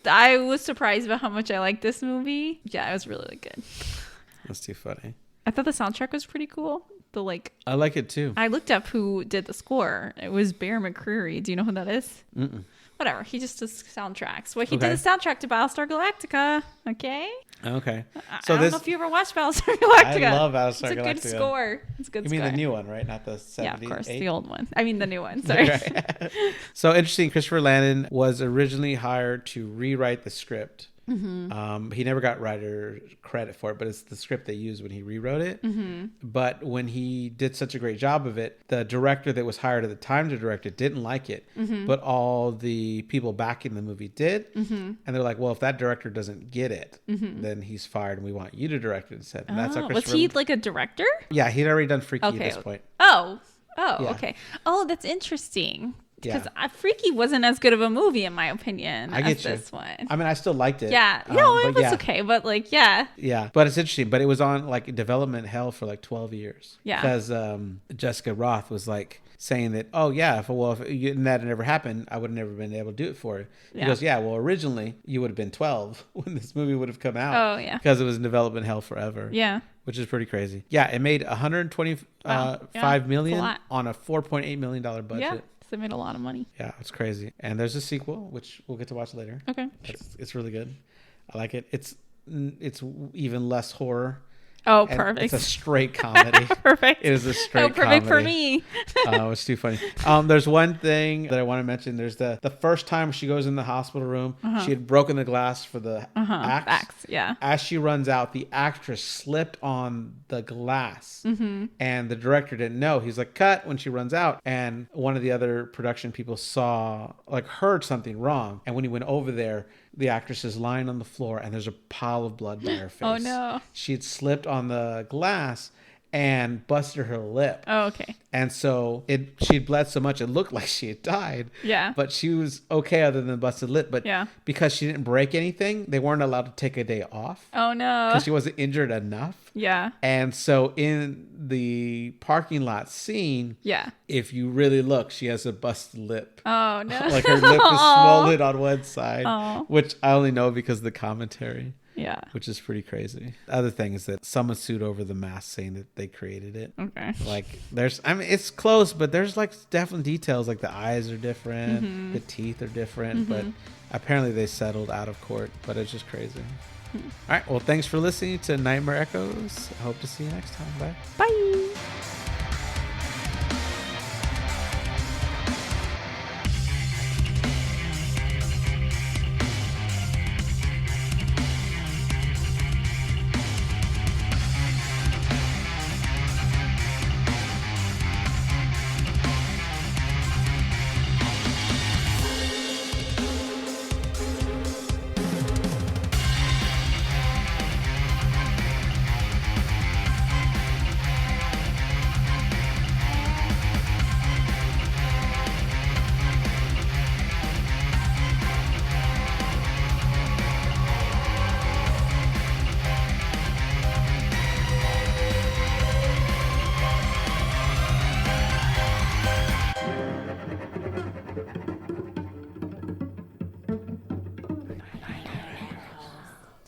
I was surprised about how much I liked this movie. Yeah, it was really, really good. That's too funny. I thought the soundtrack was pretty cool. I like it too. I looked up who did the score. It was Bear McCreary. Do you know who that is? Mm-mm. Whatever. He just does soundtracks. Well, he did the soundtrack to Battlestar Galactica. Okay. So I don't know if you ever watched Battlestar Galactica. I love Battlestar Galactica. It's a good score. It's a good score. You mean the new one, right? Not the 78? Yeah, of course. The old one. I mean the new one. Sorry. So interesting. Christopher Landon was originally hired to rewrite the script. Mm-hmm. He never got writer credit for it, but it's the script they used when he rewrote it. Mm-hmm. But when he did such a great job of it, the director that was hired at the time to direct it didn't like it. Mm-hmm. But all the people backing the movie did. Mm-hmm. And they're like, well, if that director doesn't get it, mm-hmm. then he's fired and we want you to direct it instead. And that's how was he like a director? Yeah, he'd already done Freaky at this point. Oh, Yeah. Okay. Oh, that's interesting. Because Freaky wasn't as good of a movie, in my opinion, as this one. I mean, I still liked it. Yeah. It was okay. But like, yeah. Yeah. But it's interesting. But it was on like development hell for like 12 years. Yeah. Because Jessica Roth was like saying that, oh, yeah, if that had never happened, I would have never been able to do it for you. He goes, yeah, well, originally you would have been 12 when this movie would have come out. Oh, yeah. Because it was in development hell forever. Yeah. Which is pretty crazy. Yeah. It made $125 million on a $4.8 million budget. Yeah. They made a lot of money. Yeah, it's crazy. And there's a sequel, which we'll get to watch later. Okay. It's really good. I like it. It's even less horror. Oh, perfect. It's a straight comedy. Perfect. It is a straight comedy. Perfect for me. It's too funny. There's one thing that I want to mention. There's the first time she goes in the hospital room, she had broken the glass for the axe. Yeah. As she runs out, the actress slipped on the glass, and the director didn't know. He's like, cut, when she runs out. And one of the other production people heard something wrong. And when he went over there, the actress is lying on the floor and there's a pile of blood by her face. Oh, no. She had slipped on the glass and busted her lip. Oh, okay. And so she had bled so much it looked like she had died. Yeah. But she was okay other than busted lip. But because she didn't break anything, they weren't allowed to take a day off. Oh, no. Because she wasn't injured enough. Yeah. And so in the parking lot scene, if you really look, she has a busted lip. Oh, no. Like her lip is swollen on one side, which I only know because of the commentary. Yeah. Which is pretty crazy. The other thing is that someone sued over the mask saying that they created it. Okay. Like it's close, but there's like definite details, like the eyes are different, the teeth are different, but apparently they settled out of court, but it's just crazy. All right. Well, thanks for listening to Nightmare Echoes. I hope to see you next time. Bye. Bye.